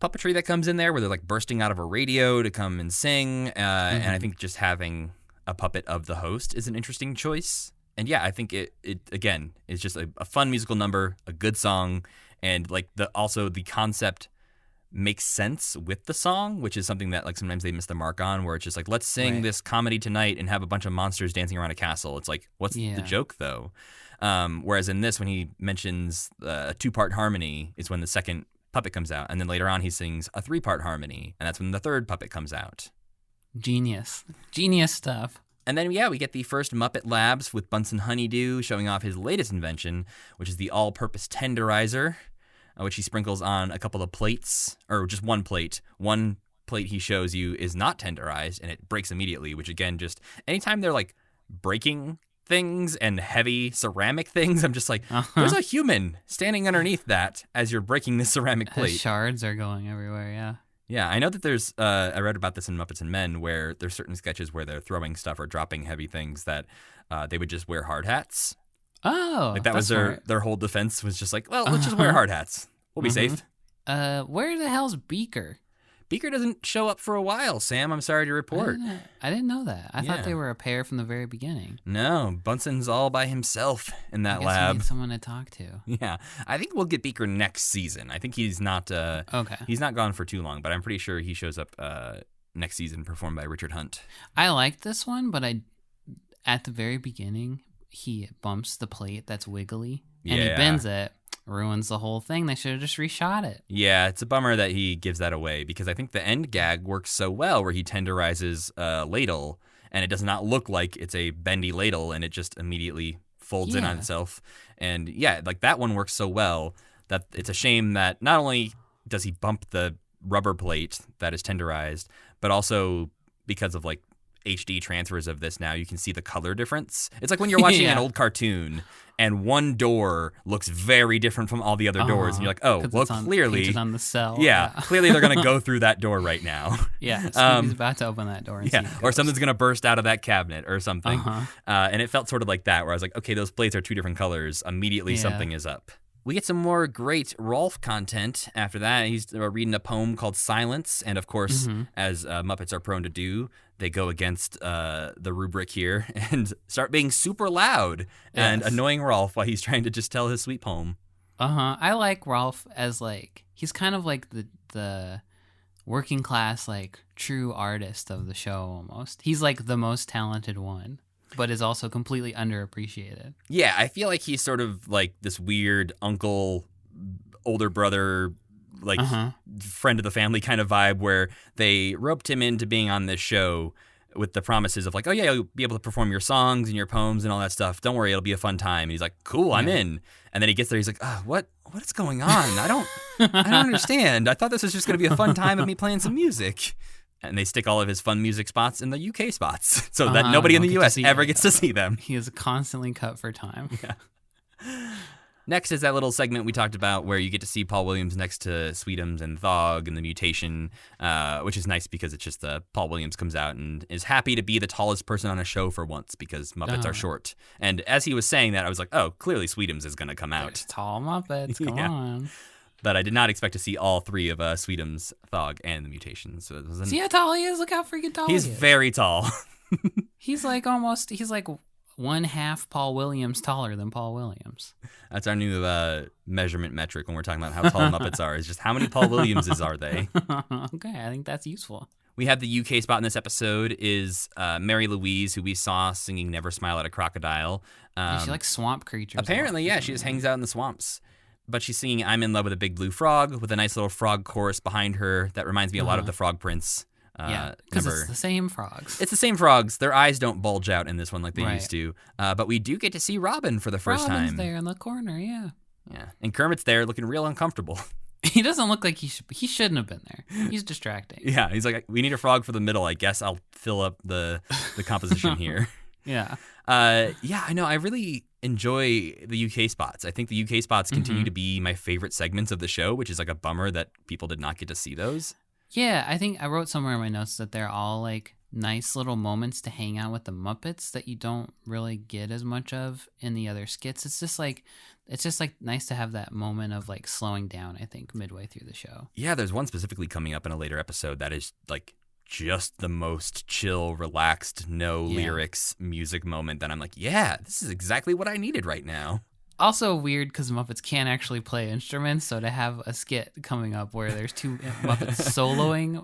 puppetry that comes in there where they're like bursting out of a radio to come and sing. And I think just having a puppet of the host is an interesting choice. And yeah, I think it again, is just a fun musical number, a good song. And like also the concept makes sense with the song, which is something that like sometimes they miss the mark on, where it's just like, let's sing this comedy tonight and have a bunch of monsters dancing around a castle. It's like, what's the joke though? Whereas in this, when he mentions a 2-part harmony is when the second puppet comes out. And then later on he sings a 3-part harmony, and that's when the third puppet comes out. Genius stuff. And then, yeah, we get the first Muppet Labs with Bunsen Honeydew showing off his latest invention, which is the all-purpose tenderizer, which he sprinkles on a couple of plates, or just one plate. One plate he shows you is not tenderized, and it breaks immediately, which again, just anytime they're like breaking things and heavy ceramic things, I'm just like, there's a human standing underneath that as you're breaking this ceramic plate. His shards are going everywhere, yeah. Yeah, I know that there's, I read about this in Muppets and Men, where there's certain sketches where they're throwing stuff or dropping heavy things that they would just wear hard hats. Oh, like that was their whole defense, was just like, well, let's just wear hard hats. We'll be safe. Where the hell's Beaker? Beaker doesn't show up for a while, Sam. I'm sorry to report. I didn't know that. I thought they were a pair from the very beginning. No, Bunsen's all by himself in that I guess lab. We need someone to talk to. Yeah, I think we'll get Beaker next season. I think he's not. Okay. He's not gone for too long, but I'm pretty sure he shows up next season, performed by Richard Hunt. I liked this one, but at the very beginning, he bumps the plate that's wiggly, and he bends it. Ruins the whole thing. They should have just reshot it. Yeah, it's a bummer that he gives that away, because I think the end gag works so well where he tenderizes a ladle and it does not look like it's a bendy ladle and it just immediately folds in on itself. And yeah, like that one works so well that it's a shame that not only does he bump the rubber plate that is tenderized, but also because of like HD transfers of this now, you can see the color difference. It's like when you're watching an old cartoon and one door looks very different from all the other doors, and you're like, oh, well, clearly it's on the cell. Yeah, clearly they're gonna go through that door right now. Yeah, Scooby's about to open that door. And or something's gonna burst out of that cabinet or something. And it felt sort of like that, where I was like, okay, those plates are 2 different colors. Immediately, something is up. We get some more great Rolf content after that. He's reading a poem called Silence. And of course, as Muppets are prone to do, they go against the rubric here and start being super loud and annoying Rolf while he's trying to just tell his sweet poem. I like Rolf as like, he's kind of like the working class, like true artist of the show almost. He's like the most talented one, but is also completely underappreciated. Yeah, I feel like he's sort of like this weird uncle, older brother like friend of the family kind of vibe, where they roped him into being on this show with the promises of like, oh yeah, you'll be able to perform your songs and your poems and all that stuff. Don't worry, it'll be a fun time. And he's like, cool, I'm in. And then he gets there, he's like, what is going on? I don't understand. I thought this was just going to be a fun time of me playing some music. And they stick all of his fun music spots in the UK spots so that nobody in the US ever gets to see them. He is constantly cut for time. Yeah. Next is that little segment we talked about where you get to see Paul Williams next to Sweetums and Thog and the mutation, which is nice because it's just Paul Williams comes out and is happy to be the tallest person on a show for once because Muppets are short. And as he was saying that, I was like, oh, clearly Sweetums is going to come out. There's tall Muppets, come on. But I did not expect to see all three of Sweetums, Thog, and the mutation. So it was see how tall he is? Look how freaking tall he is. He's very tall. He's like one half Paul Williams taller than Paul Williams. That's our new measurement metric when we're talking about how tall Muppets are, is just how many Paul Williamses are they? Okay, I think that's useful. We have the UK spot in this episode is Mary Louise, who we saw singing Never Smile at a Crocodile. She likes swamp creatures. Apparently, yeah, she just hangs out in the swamps. But she's singing I'm in Love with a Big Blue Frog with a nice little frog chorus behind her that reminds me a lot of the Frog Prince. Because it's the same frogs. It's the same frogs. Their eyes don't bulge out in this one like they used to. But we do get to see Robin for the first time. Robin's there in the corner, yeah. And Kermit's there looking real uncomfortable. He doesn't look like he shouldn't have been there. He's distracting. Yeah, he's like, we need a frog for the middle. I guess I'll fill up the composition here. Yeah. I know. I really enjoy the UK spots. I think the UK spots continue to be my favorite segments of the show, which is like a bummer that people did not get to see those. Yeah, I think I wrote somewhere in my notes that they're all like nice little moments to hang out with the Muppets that you don't really get as much of in the other skits. It's just like nice to have that moment of like slowing down, I think, midway through the show. Yeah, there's one specifically coming up in a later episode that is like just the most chill, relaxed, no lyrics music moment that I'm like, yeah, this is exactly what I needed right now. Also weird because Muppets can't actually play instruments, so to have a skit coming up where there's two Muppets soloing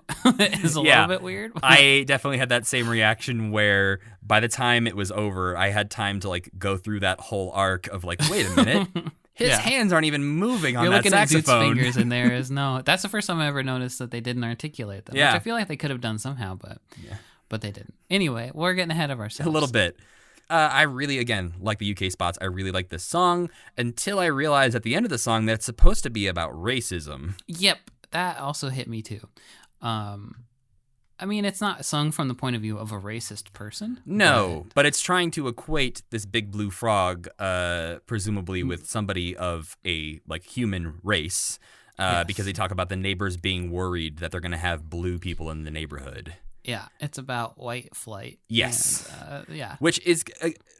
is a little bit weird. I definitely had that same reaction where by the time it was over, I had time to like go through that whole arc of like, wait a minute, his hands aren't even moving on that saxophone. You're looking at Zoot's fingers and there is no. That's the first time I ever noticed that they didn't articulate them, which I feel like they could have done somehow, but they didn't. Anyway, we're getting ahead of ourselves. A little bit. I really, again, like the UK spots. I really like this song until I realized at the end of the song that it's supposed to be about racism. Yep, that also hit me too. I mean, it's not sung from the point of view of a racist person. No, but it's trying to equate this big blue frog, presumably with somebody of a like human race, because they talk about the neighbors being worried that they're going to have blue people in the neighborhood. Yeah, it's about white flight. Yes. And, which is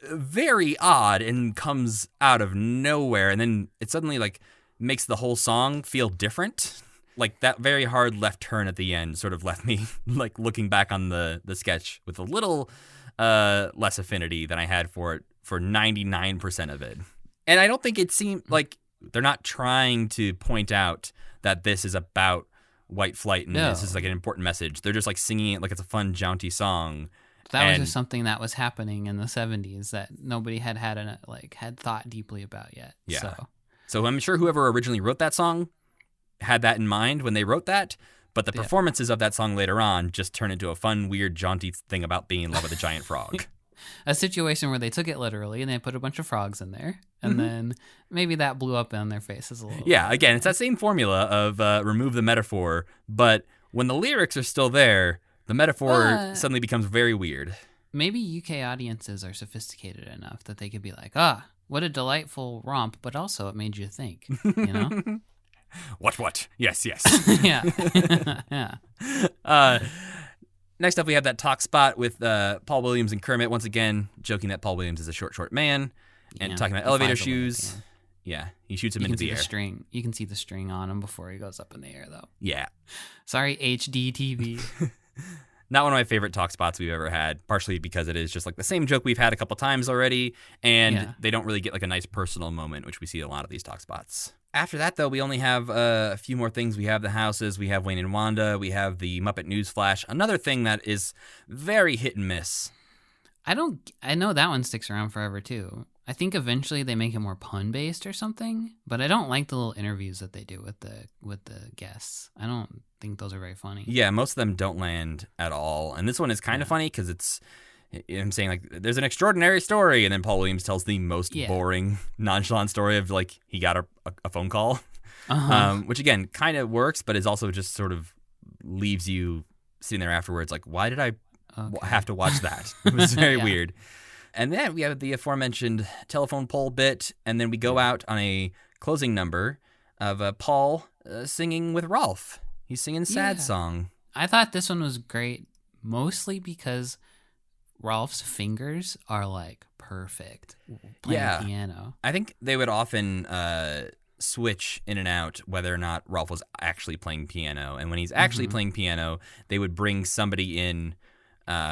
very odd and comes out of nowhere. And then it suddenly like makes the whole song feel different. Like that very hard left turn at the end sort of left me like looking back on the sketch with a little less affinity than I had for it for 99% of it. And I don't think it seemed like they're not trying to point out that this is about white flight and this is like an important message. They're just like singing it like it's a fun, jaunty song. That was just something that was happening in the 70s that nobody had thought deeply about yet. Yeah. So I'm sure whoever originally wrote that song had that in mind when they wrote that, but the performances of that song later on just turn into a fun, weird, jaunty thing about being in love with a giant frog. A situation where they took it literally and they put a bunch of frogs in there, and then maybe that blew up on their faces a little. Yeah, again, it's that same formula of remove the metaphor, but when the lyrics are still there, the metaphor suddenly becomes very weird. Maybe UK audiences are sophisticated enough that they could be like, what a delightful romp, but also it made you think, you know? What? Yes. Yeah. Yeah. Next up, we have that talk spot with Paul Williams and Kermit, once again joking that Paul Williams is a short man and talking about elevator shoes. Yeah, he shoots him into the air. String. You can see the string on him before he goes up in the air, though. Yeah. Sorry, HD TV. Not one of my favorite talk spots we've ever had, partially because it is just like the same joke we've had a couple times already, and they don't really get like a nice personal moment, which we see in a lot of these talk spots. After that, though, we only have a few more things. We have the houses, we have Wayne and Wanda, we have the Muppet News Flash, another thing that is very hit and miss. I know that one sticks around forever too. I think eventually they make it more pun based or something, but I don't like the little interviews that they do with the guests. I don't think those are very funny. Yeah, most of them don't land at all. And this one is kind of funny because I'm saying like there's an extraordinary story, and then Paul Williams tells the most boring, nonchalant story of like he got a phone call, which again kind of works, but is also just sort of leaves you sitting there afterwards like, why did I have to watch that? It was very weird. And then we have the aforementioned telephone pole bit, and then we go out on a closing number of Paul singing with Rolf. He's singing Sad Song. I thought this one was great, mostly because Rolf's fingers are like perfect playing piano. I think they would often switch in and out whether or not Rolf was actually playing piano. And when he's actually playing piano, they would bring somebody in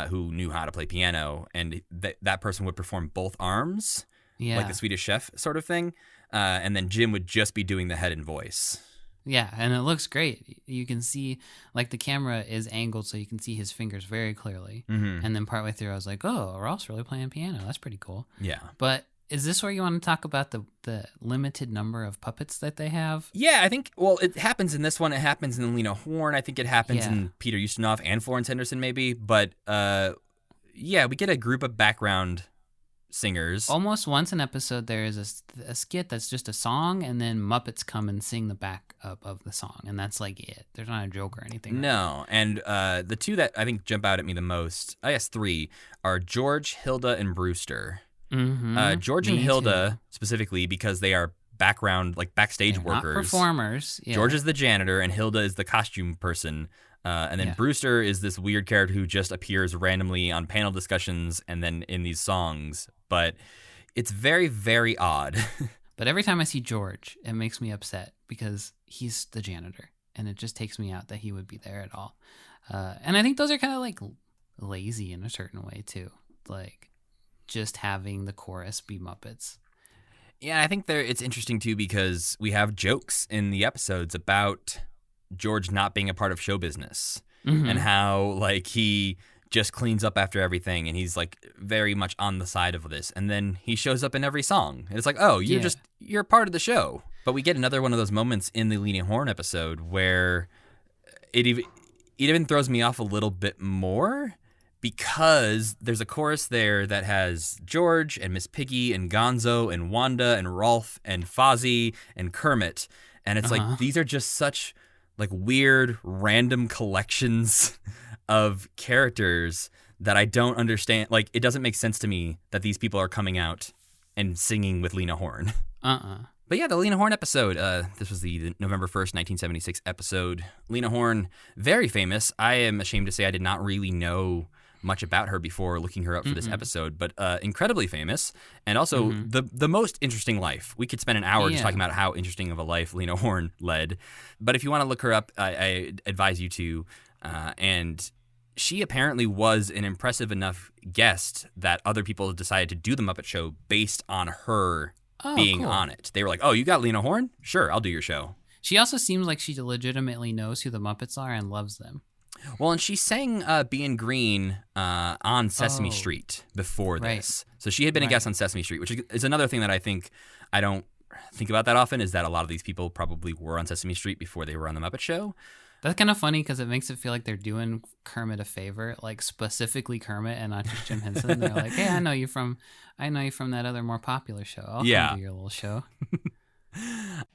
who knew how to play piano, and that person would perform both arms, like the Swedish Chef sort of thing, and then Jim would just be doing the head and voice. Yeah, and it looks great. You can see, like, the camera is angled so you can see his fingers very clearly. And then partway through, I was like, oh, Rolf's really playing piano. That's pretty cool. Yeah. But is this where you want to talk about the limited number of puppets that they have? Yeah, I think, well, it happens in this one. It happens in Lena Horne. I think it happens in Peter Ustinov and Florence Henderson maybe. But, we get a group of background singers. Almost once an episode, there is a skit that's just a song, and then Muppets come and sing the backup of the song, and that's like it. There's not a joke or anything. No, and the two that I think jump out at me the most, I guess three, are George, Hilda, and Brewster. George and Hilda specifically because they are background, like backstage workers. Not performers. Yeah. George is the janitor, and Hilda is the costume person. And then Brewster is this weird character who just appears randomly on panel discussions and then in these songs. But it's very, very odd. But every time I see George, it makes me upset because he's the janitor. And it just takes me out that he would be there at all. And I think those are kind of like lazy in a certain way too. Like just having the chorus be Muppets. Yeah, I think it's interesting too because we have jokes in the episodes about George not being a part of show business and how like he just cleans up after everything and he's like very much on the side of this, and then he shows up in every song and it's like, oh, you're part of the show. But we get another one of those moments in the Lena Horne episode where it even throws me off a little bit more because there's a chorus there that has George and Miss Piggy and Gonzo and Wanda and Rolf and Fozzie and Kermit, and it's like these are just such like weird random collections of characters that I don't understand. Like, it doesn't make sense to me that these people are coming out and singing with Lena Horne. But yeah, the Lena Horne episode, this was the November 1st, 1976 episode. Lena Horne, very famous. I am ashamed to say I did not really know much about her before looking her up for this episode, but incredibly famous, and also the most interesting life. We could spend an hour just talking about how interesting of a life Lena Horne led, but if you want to look her up, I advise you to, and she apparently was an impressive enough guest that other people decided to do the Muppet Show based on her being on it. They were like, oh, you got Lena Horne? Sure, I'll do your show. She also seems like she legitimately knows who the Muppets are and loves them. Well, and she sang Being Green on Sesame Street before this. So she had been a guest on Sesame Street, which is another thing that I think I don't think about that often, is that a lot of these people probably were on Sesame Street before they were on The Muppet Show. That's kind of funny because it makes it feel like they're doing Kermit a favor, like specifically Kermit and not just Jim Henson. They're like, hey, I know you from that other more popular show. I'll come to your little show.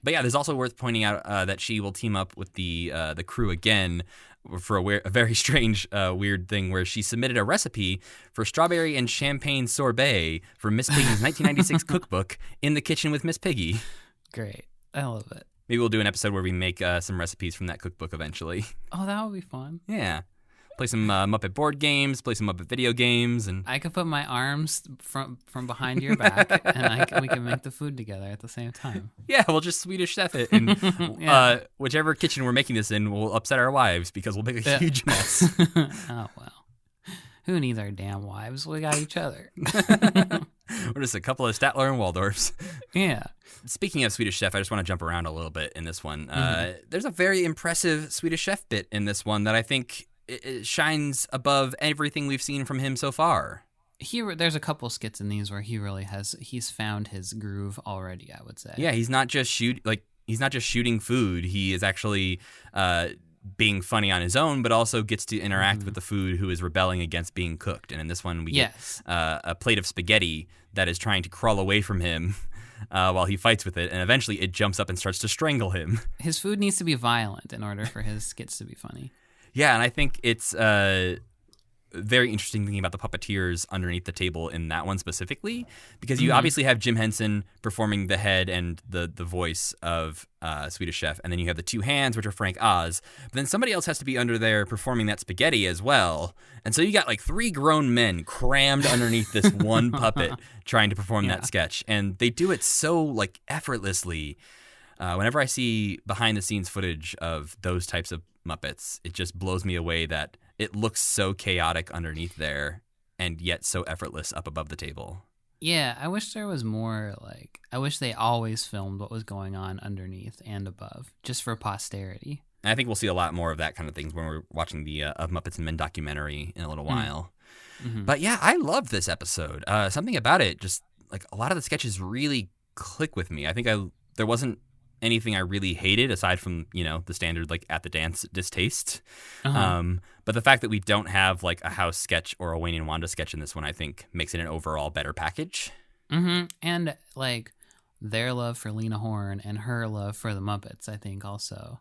But yeah, there's also worth pointing out that she will team up with the crew again for a very strange, weird thing where she submitted a recipe for strawberry and champagne sorbet for Miss Piggy's 1996 cookbook in the kitchen with Miss Piggy. Great. I love it. Maybe we'll do an episode where we make some recipes from that cookbook eventually. Oh, that would be fun. Yeah. Play some Muppet board games, play some Muppet video games. And I could put my arms from behind your back and we can make the food together at the same time. Yeah, we'll just Swedish chef it. And whichever kitchen we're making this in will upset our wives because we'll make a huge mess. Oh, well. Who needs our damn wives? We got each other. We're just a couple of Statler and Waldorfs. Yeah. Speaking of Swedish Chef, I just want to jump around a little bit in this one. There's a very impressive Swedish Chef bit in this one that I think it shines above everything we've seen from him so far. There's a couple skits in these where he's found his groove already, I would say. Yeah, he's not just shooting food. He is actually being funny on his own, but also gets to interact with the food who is rebelling against being cooked. And in this one, we get a plate of spaghetti that is trying to crawl away from him while he fights with it, and eventually it jumps up and starts to strangle him. His food needs to be violent in order for his skits to be funny. Yeah, and I think it's very interesting thinking about the puppeteers underneath the table in that one specifically, because you obviously have Jim Henson performing the head and the voice of Swedish Chef, and then you have the two hands, which are Frank Oz, but then somebody else has to be under there performing that spaghetti as well. And so you got like 3 grown men crammed underneath this one puppet trying to perform that sketch, and they do it so like effortlessly. Whenever I see behind the scenes footage of those types of Muppets, it just blows me away that it looks so chaotic underneath there and yet so effortless up above the table. Yeah, I wish there was more, like, I wish they always filmed what was going on underneath and above, just for posterity. And I think we'll see a lot more of that kind of things when we're watching the Of Muppets and Men documentary in a little while. Mm-hmm. But yeah, I love this episode. Something about it, just like a lot of the sketches really click with me. I think there wasn't anything I really hated aside from, the standard like at the dance distaste. But the fact that we don't have like a house sketch or a Wayne and Wanda sketch in this one, I think makes it an overall better package. Mm-hmm. And like their love for Lena Horne and her love for the Muppets, I think also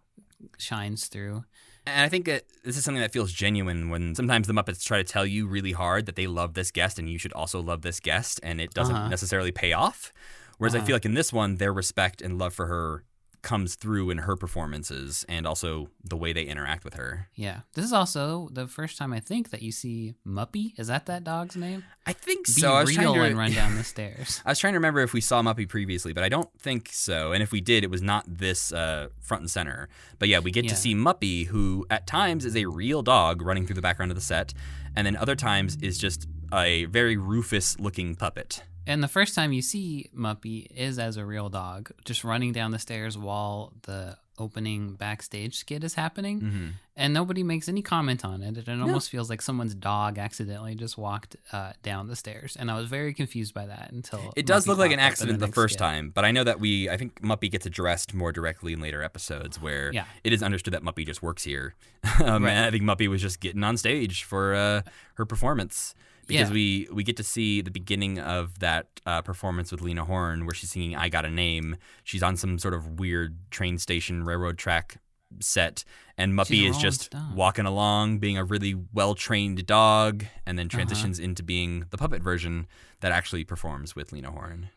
shines through. And I think that this is something that feels genuine when sometimes the Muppets try to tell you really hard that they love this guest and you should also love this guest, and it doesn't necessarily pay off. Whereas I feel like in this one, their respect and love for her comes through in her performances and also the way they interact with her. Yeah. This is also the first time I think that you see Muppy. Is that dog's name? I think Be so. real and run down the stairs. I was trying to remember if we saw Muppy previously, but I don't think so. And if we did, it was not this front and center. But yeah, we get to see Muppy, who at times is a real dog running through the background of the set, and then other times is just a very Rufus-looking puppet. And the first time you see Muppy is as a real dog, just running down the stairs while the opening backstage skit is happening. Mm-hmm. And nobody makes any comment on it. It almost feels like someone's dog accidentally just walked down the stairs. And I was very confused by that until it does look like an accident the first time. But I know that I think Muppy gets addressed more directly in later episodes where it is understood that Muppy just works here. And I think Muppy was just getting on stage for her performance. Because we get to see the beginning of that performance with Lena Horne where she's singing I Got a Name. She's on some sort of weird train station, railroad track set, and Muppy is just walking along, being a really well-trained dog, and then transitions into being the puppet version that actually performs with Lena Horne.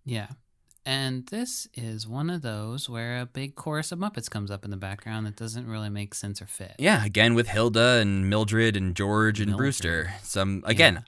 Yeah. And this is one of those where a big chorus of Muppets comes up in the background that doesn't really make sense or fit. Yeah, again with Hilda and Mildred and George and Brewster.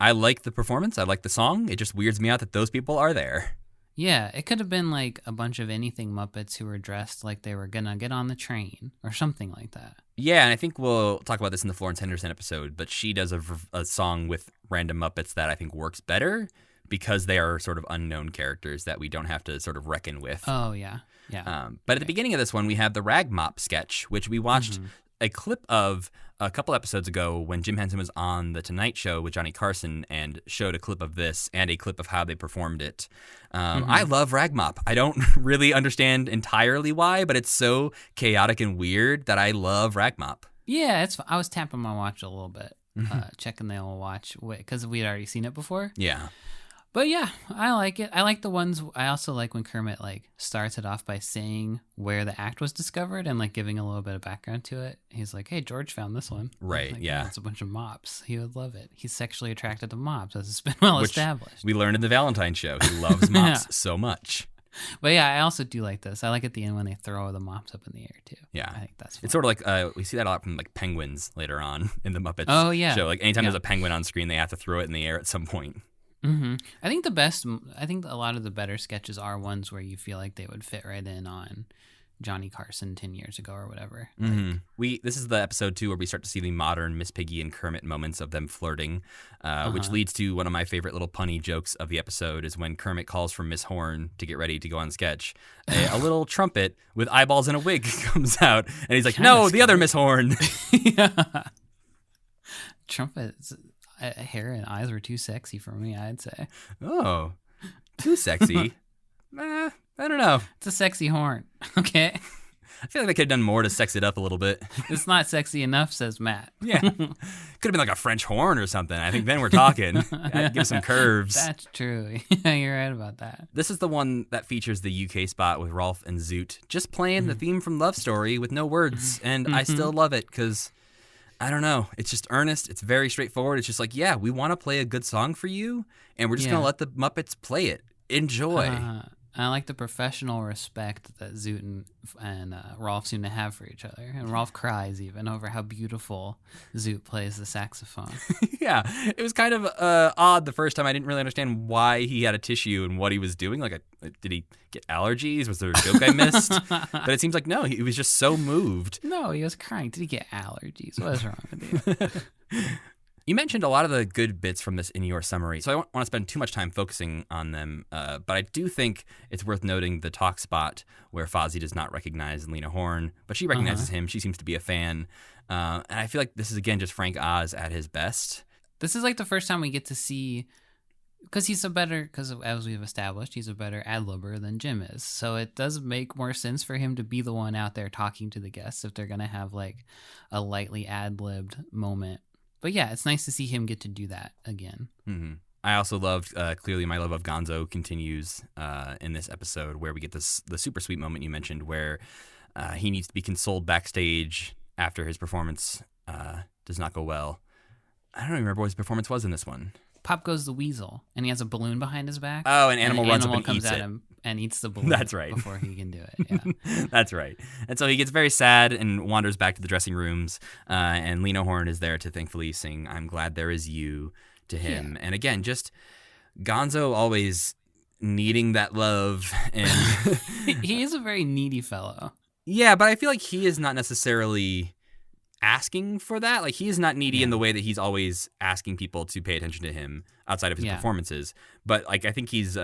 I like the performance. I like the song. It just weirds me out that those people are there. Yeah, it could have been like a bunch of anything Muppets who were dressed like they were going to get on the train or something like that. Yeah, and I think we'll talk about this in the Florence Henderson episode, but she does a song with random Muppets that I think works better, because they are sort of unknown characters that we don't have to sort of reckon with. Oh, yeah. Yeah. But at the beginning of this one, we have the Rag Mop sketch, which we watched a clip of a couple episodes ago when Jim Henson was on The Tonight Show with Johnny Carson and showed a clip of this and a clip of how they performed it. I love Rag Mop. I don't really understand entirely why, but it's so chaotic and weird that I love Rag Mop. Yeah, I was tapping my watch a little bit, checking the old watch, because we'd already seen it before. Yeah. But yeah, I like it. I like the ones. I also like when Kermit starts it off by saying where the act was discovered and giving a little bit of background to it. He's like, "Hey, George found this one." Right. Yeah. It's a bunch of mops. He would love it. He's sexually attracted to mops, as it's been well established. We learned in the Valentine show. He loves mops so much. But yeah, I also do like this. I like at the end when they throw the mops up in the air too. Yeah, I think that's fun. It's sort of like we see that a lot from penguins later on in the Muppets show. Anytime there's a penguin on screen, they have to throw it in the air at some point. Mm-hmm. I think a lot of the better sketches are ones where you feel like they would fit right in on Johnny Carson 10 years ago or whatever. Mm-hmm. This is the episode 2 where we start to see the modern Miss Piggy and Kermit moments of them flirting, which leads to one of my favorite little punny jokes of the episode is when Kermit calls for Miss Horne to get ready to go on sketch. A little trumpet with eyeballs and a wig comes out, and he's like, "No, the other Miss Horne." Yeah. Trumpets. hair and eyes were too sexy for me, I'd say. Oh, too sexy. I don't know. It's a sexy horn, okay? I feel like they could have done more to sex it up a little bit. It's not sexy enough, says Matt. Yeah. Could have been like a French horn or something. I think then we're talking. I'd give some curves. That's true. Yeah, you're right about that. This is the one that features the UK spot with Rolf and Zoot just playing the theme from Love Story with no words. And I still love it because, I don't know, it's just earnest. It's very straightforward. It's just like, yeah, we want to play a good song for you, and we're just going to let the Muppets play it. Enjoy. I like the professional respect that Zoot and Rolf seem to have for each other. And Rolf cries even over how beautiful Zoot plays the saxophone. Yeah, it was kind of odd the first time. I didn't really understand why he had a tissue and what he was doing. Like, did he get allergies? Was there a joke I missed? But it seems like no, he was just so moved. No, he was crying. Did he get allergies? What is wrong with you? You mentioned a lot of the good bits from this in your summary, so I don't want to spend too much time focusing on them, but I do think it's worth noting the talk spot where Fozzie does not recognize Lena Horne, but she recognizes him. She seems to be a fan, and I feel like this is, again, just Frank Oz at his best. This is like the first time we get to see, because as we've established, he's a better ad-libber than Jim is, so it does make more sense for him to be the one out there talking to the guests if they're going to have like a lightly ad-libbed moment. But yeah, it's nice to see him get to do that again. Mm-hmm. I also loved, clearly my love of Gonzo continues in this episode where we get the super sweet moment you mentioned where he needs to be consoled backstage after his performance does not go well. I don't even remember what his performance was in this one. Pop goes the weasel, and he has a balloon behind his back. Oh, an animal runs up and comes eats at it. him and eats the balloon. That's right. Before he can do it. Yeah. That's right. And so he gets very sad and wanders back to the dressing rooms, and Lena Horne is there to thankfully sing "I'm Glad There Is You" to him. Yeah. And again, just Gonzo always needing that love. And he is a very needy fellow. Yeah, but I feel like he is not necessarily asking for that. Like, he is not needy in the way that he's always asking people to pay attention to him outside of his performances. But like, I think he's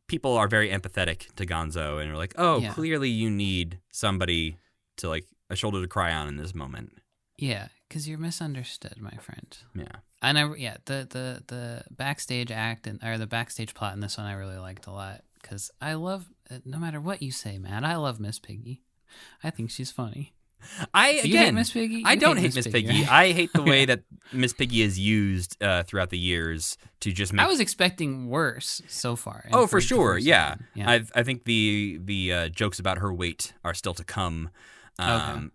people are very empathetic to Gonzo and are like, oh, clearly you need somebody to, like, a shoulder to cry on in this moment. Yeah, because you're misunderstood, my friend. Yeah. And the backstage act or the backstage plot in this one I really liked a lot because I love, no matter what you say, man, I love Miss Piggy. I think she's funny. You hate Miss Piggy? I don't hate Miss Piggy. Right? I hate the way that Miss Piggy is used throughout the years to just make... I was expecting worse so far. Oh, for sure, yeah. I think the jokes about her weight are still to come. Okay.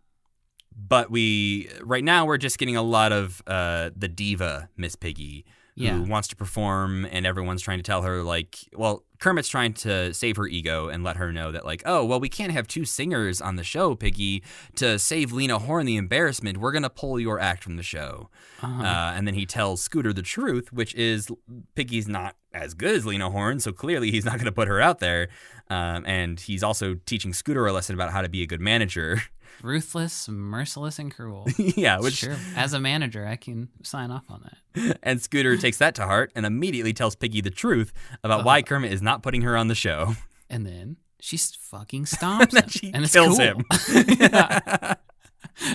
But right now we're just getting a lot of the diva Miss Piggy who wants to perform, and everyone's trying to tell her, like, well, Kermit's trying to save her ego and let her know that, like, oh, well, we can't have two singers on the show, Piggy, to save Lena Horne the embarrassment. We're going to pull your act from the show. And then he tells Scooter the truth, which is Piggy's not as good as Lena Horne, so clearly he's not going to put her out there. And he's also teaching Scooter a lesson about how to be a good manager. Ruthless, merciless, and cruel. Yeah, which sure. As a manager, I can sign off on that. And Scooter takes that to heart and immediately tells Piggy the truth about why Kermit is not putting her on the show. And then she fucking stomps him. She and kills cool. him.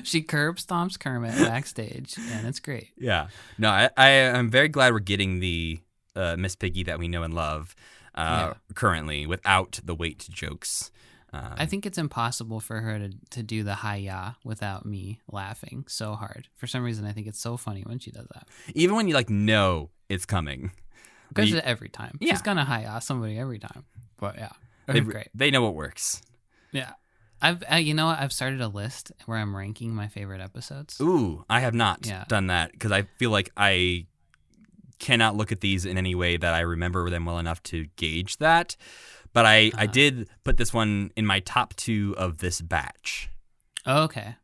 She curb stomps Kermit backstage, and it's great. Yeah. No, I'm very glad we're getting the Miss Piggy that we know and love currently without the weight jokes. I think it's impossible for her to do the hi-ya without me laughing so hard. For some reason, I think it's so funny when she does that. Even when you, like, know it's coming. Because every time. Yeah. She's going to hi-ya somebody every time. But, yeah. Great. They know what works. Yeah. You know what? I've started a list where I'm ranking my favorite episodes. Ooh, I have not done that because I feel like I cannot look at these in any way that I remember them well enough to gauge that. But I did put this one in my top 2 of this batch. Okay.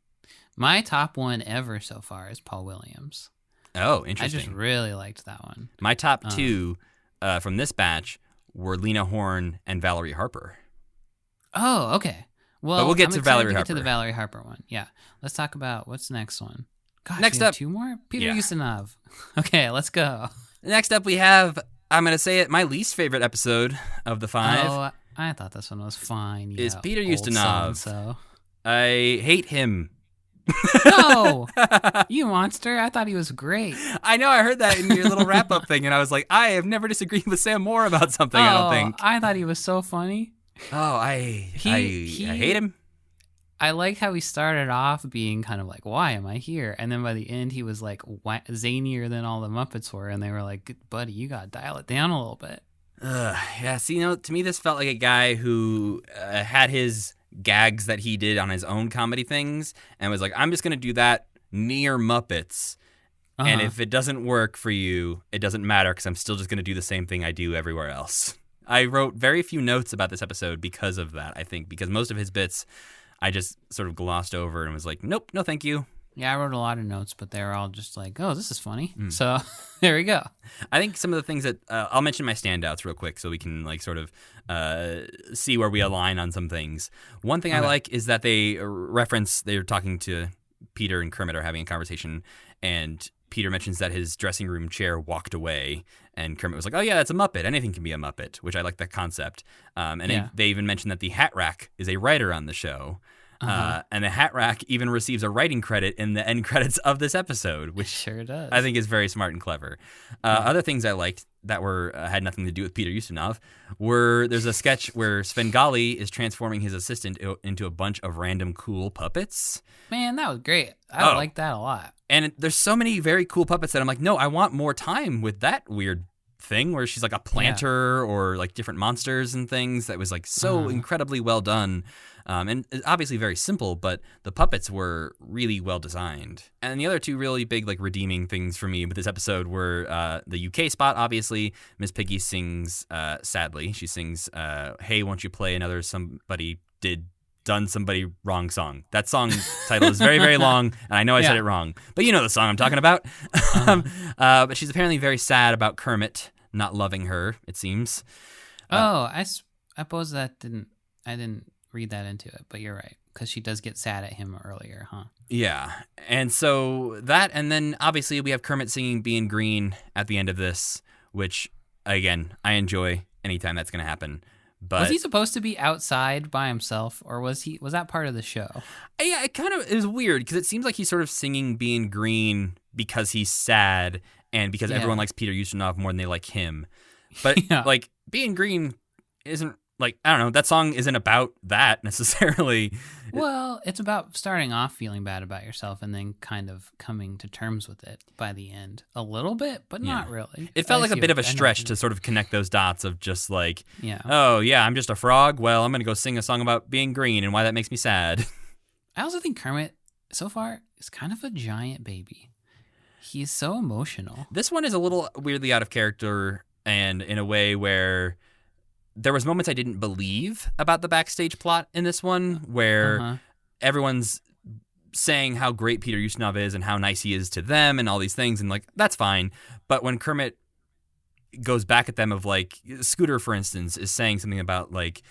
My top 1 ever so far is Paul Williams. Oh, interesting. I just really liked that one. My top 2 from this batch were Lena Horne and Valerie Harper. Oh, okay. Well, but we'll get to Valerie Harper. Get to the Valerie Harper one. Yeah. Let's talk about what's the next one. God, next up, 2 more? Peter Ustinov. Okay, let's go. Next up, we have... I'm going to say it, my least favorite episode of the 5. Oh, I thought this one was fine. Is Peter Ustinov. I hate him No, you monster! I thought he was great. I know, I heard that in your little wrap-up thing, and I was like, I have never disagreed with Sam Moore about something, I don't think. I thought he was so funny. Oh, I hate him. I like how he started off being kind of like, why am I here? And then by the end, he was like zanier than all the Muppets were. And they were like, buddy, you got to dial it down a little bit. Yeah, see, to me, this felt like a guy who had his gags that he did on his own comedy things and was like, I'm just going to do that near Muppets. And if it doesn't work for you, it doesn't matter because I'm still just going to do the same thing I do everywhere else. I wrote very few notes about this episode because of that, I think, because most of his bits I just sort of glossed over and was like, nope, no thank you. Yeah, I wrote a lot of notes, but they were all just like, oh, this is funny. So there we go. I think some of the things that I'll mention my standouts real quick so we can like sort of see where we align on some things. One thing I like is that they're talking to Peter and Kermit are having a conversation, and Peter mentions that his dressing room chair walked away, and Kermit was like, oh yeah, that's a Muppet. Anything can be a Muppet, which I like that concept. They even mentioned that the Hat Rack is a writer on the show. And the Hat Rack even receives a writing credit in the end credits of this episode, which sure does. I think is very smart and clever. Other things I liked that had nothing to do with Peter Ustinov there's a sketch where Svengali is transforming his assistant into a bunch of random cool puppets. Man, that was great. I liked that a lot. And there's so many very cool puppets that I'm like, no, I want more time with that weird thing where she's like a planter or like different monsters and things. That was like so incredibly well done. And obviously very simple, but the puppets were really well designed. And the other two really big like redeeming things for me with this episode were the UK spot, obviously. Miss Piggy sings, sadly, she sings, hey, won't you play another somebody done somebody wrong song. That song title is very, very long, and I know I said it wrong, but you know the song I'm talking about. But she's apparently very sad about Kermit not loving her, it seems. I suppose I didn't read that into it, but you're right, because she does get sad at him earlier, huh? Yeah, and so that, and then obviously we have Kermit singing Being Green at the end of this, which, again, I enjoy anytime that's going to happen. But was he supposed to be outside by himself, or was that part of the show? Yeah, it was weird because it seems like he's sort of singing Being Green because he's sad and because everyone likes Peter Ustinov more than they like him. But like Being Green isn't like, I don't know, that song isn't about that necessarily. Well, it's about starting off feeling bad about yourself and then kind of coming to terms with it by the end. A little bit, but not really. It felt like a bit of a stretch to sort of connect those dots of just like, oh, yeah, I'm just a frog. Well, I'm going to go sing a song about being green and why that makes me sad. I also think Kermit, so far, is kind of a giant baby. He's so emotional. This one is a little weirdly out of character and in a way where there was moments I didn't believe about the backstage plot in this one where everyone's saying how great Peter Ustinov is and how nice he is to them and all these things, and like, that's fine. But when Kermit goes back at them of like, Scooter, for instance, is saying something about like,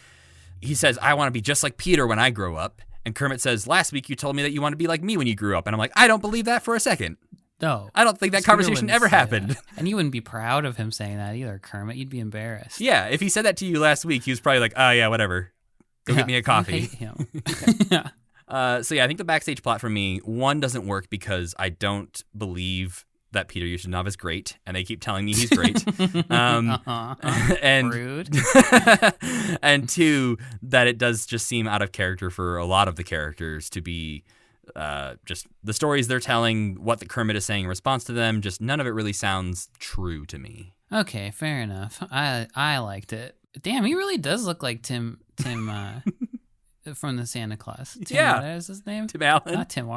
he says, I want to be just like Peter when I grow up. And Kermit says, last week you told me that you want to be like me when you grew up. And I'm like, I don't believe that for a second. No. I don't think that conversation ever happened. That. And you wouldn't be proud of him saying that either, Kermit. You'd be embarrassed. Yeah, if he said that to you last week, he was probably like, oh, yeah, whatever. Go get me a coffee. You hate him. So, yeah, I think the backstage plot for me, one, doesn't work because I don't believe that Peter Ustinov is great, and they keep telling me he's great. And rude. And two, that it does just seem out of character for a lot of the characters to be just the stories they're telling, what the Kermit is saying in response to them, just none of it really sounds true to me. Okay, fair enough. I liked it. Damn, he really does look like Tim from the Santa Claus. What is his name? Tim Allen. Not Tim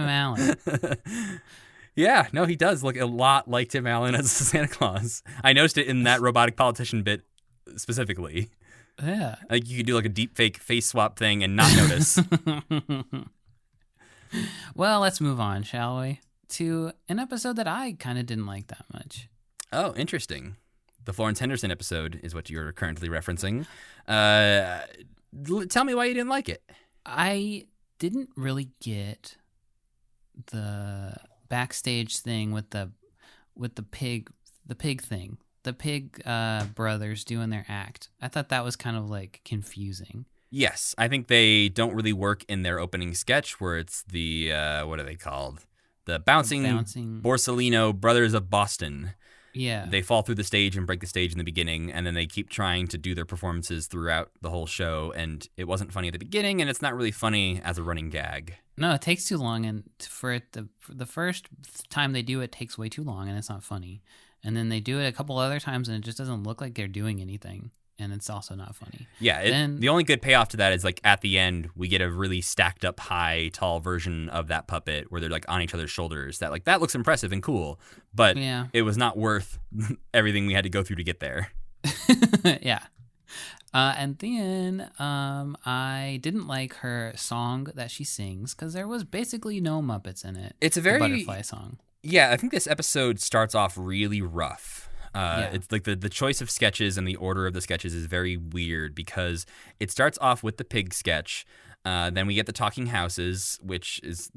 Allen. Yeah, no, he does look a lot like Tim Allen as Santa Claus. I noticed it in that robotic politician bit specifically. Yeah. Like you could do like a deep fake face swap thing and not notice. Well, let's move on, shall we? To an episode that I kind of didn't like that much. Oh, interesting. The Florence Henderson episode is what you're currently referencing. Tell me why you didn't like it. I didn't really get the backstage thing with the pig thing. The pig brothers doing their act. I thought that was kind of like confusing. Yes, I think they don't really work in their opening sketch where it's the, what are they called? The Bouncing Borsellino Brothers of Boston. Yeah. They fall through the stage and break the stage in the beginning, and then they keep trying to do their performances throughout the whole show, and it wasn't funny at the beginning, and it's not really funny as a running gag. No, it takes too long, and for the first time they do it takes way too long, and it's not funny. And then they do it a couple other times, and it just doesn't look like they're doing anything, and it's also not funny. Yeah, the only good payoff to that is like at the end we get a really stacked up high, tall version of that puppet where they're like on each other's shoulders. That looks impressive and cool, but it was not worth everything we had to go through to get there. Yeah. And then I didn't like her song that she sings because there was basically no Muppets in it. It's a very butterfly song. Yeah, I think this episode starts off really rough. It's like the choice of sketches and the order of the sketches is very weird because it starts off with the pig sketch. Then we get the talking houses, which is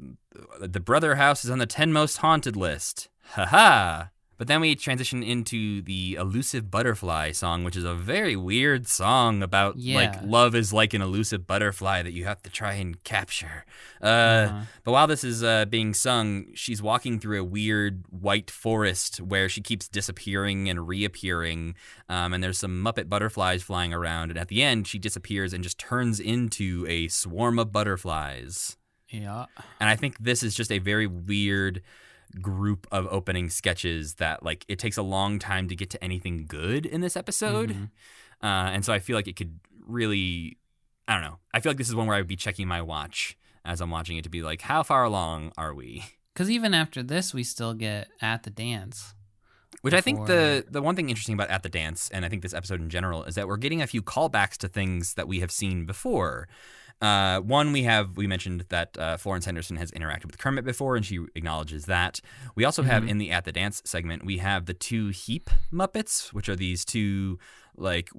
the brother house is on the 10 most haunted list. Ha ha! But then we transition into the elusive butterfly song, which is a very weird song about like love is like an elusive butterfly that you have to try and capture. But while this is being sung, she's walking through a weird white forest where she keeps disappearing and reappearing. And there's some Muppet butterflies flying around. And at the end, she disappears and just turns into a swarm of butterflies. Yeah. And I think this is just a very weird group of opening sketches that like it takes a long time to get to anything good in this episode. And so I feel like it could really, I don't know. I feel like this is one where I would be checking my watch as I'm watching it to be like, how far along are we? Because even after this, we still get At the Dance. Which I think the one thing interesting about At the Dance, and I think this episode in general, is that we're getting a few callbacks to things that we have seen before. One, we mentioned that Florence Henderson has interacted with Kermit before, and she acknowledges that. We also have in the At the Dance segment, we have the two Heap Muppets, which are these two like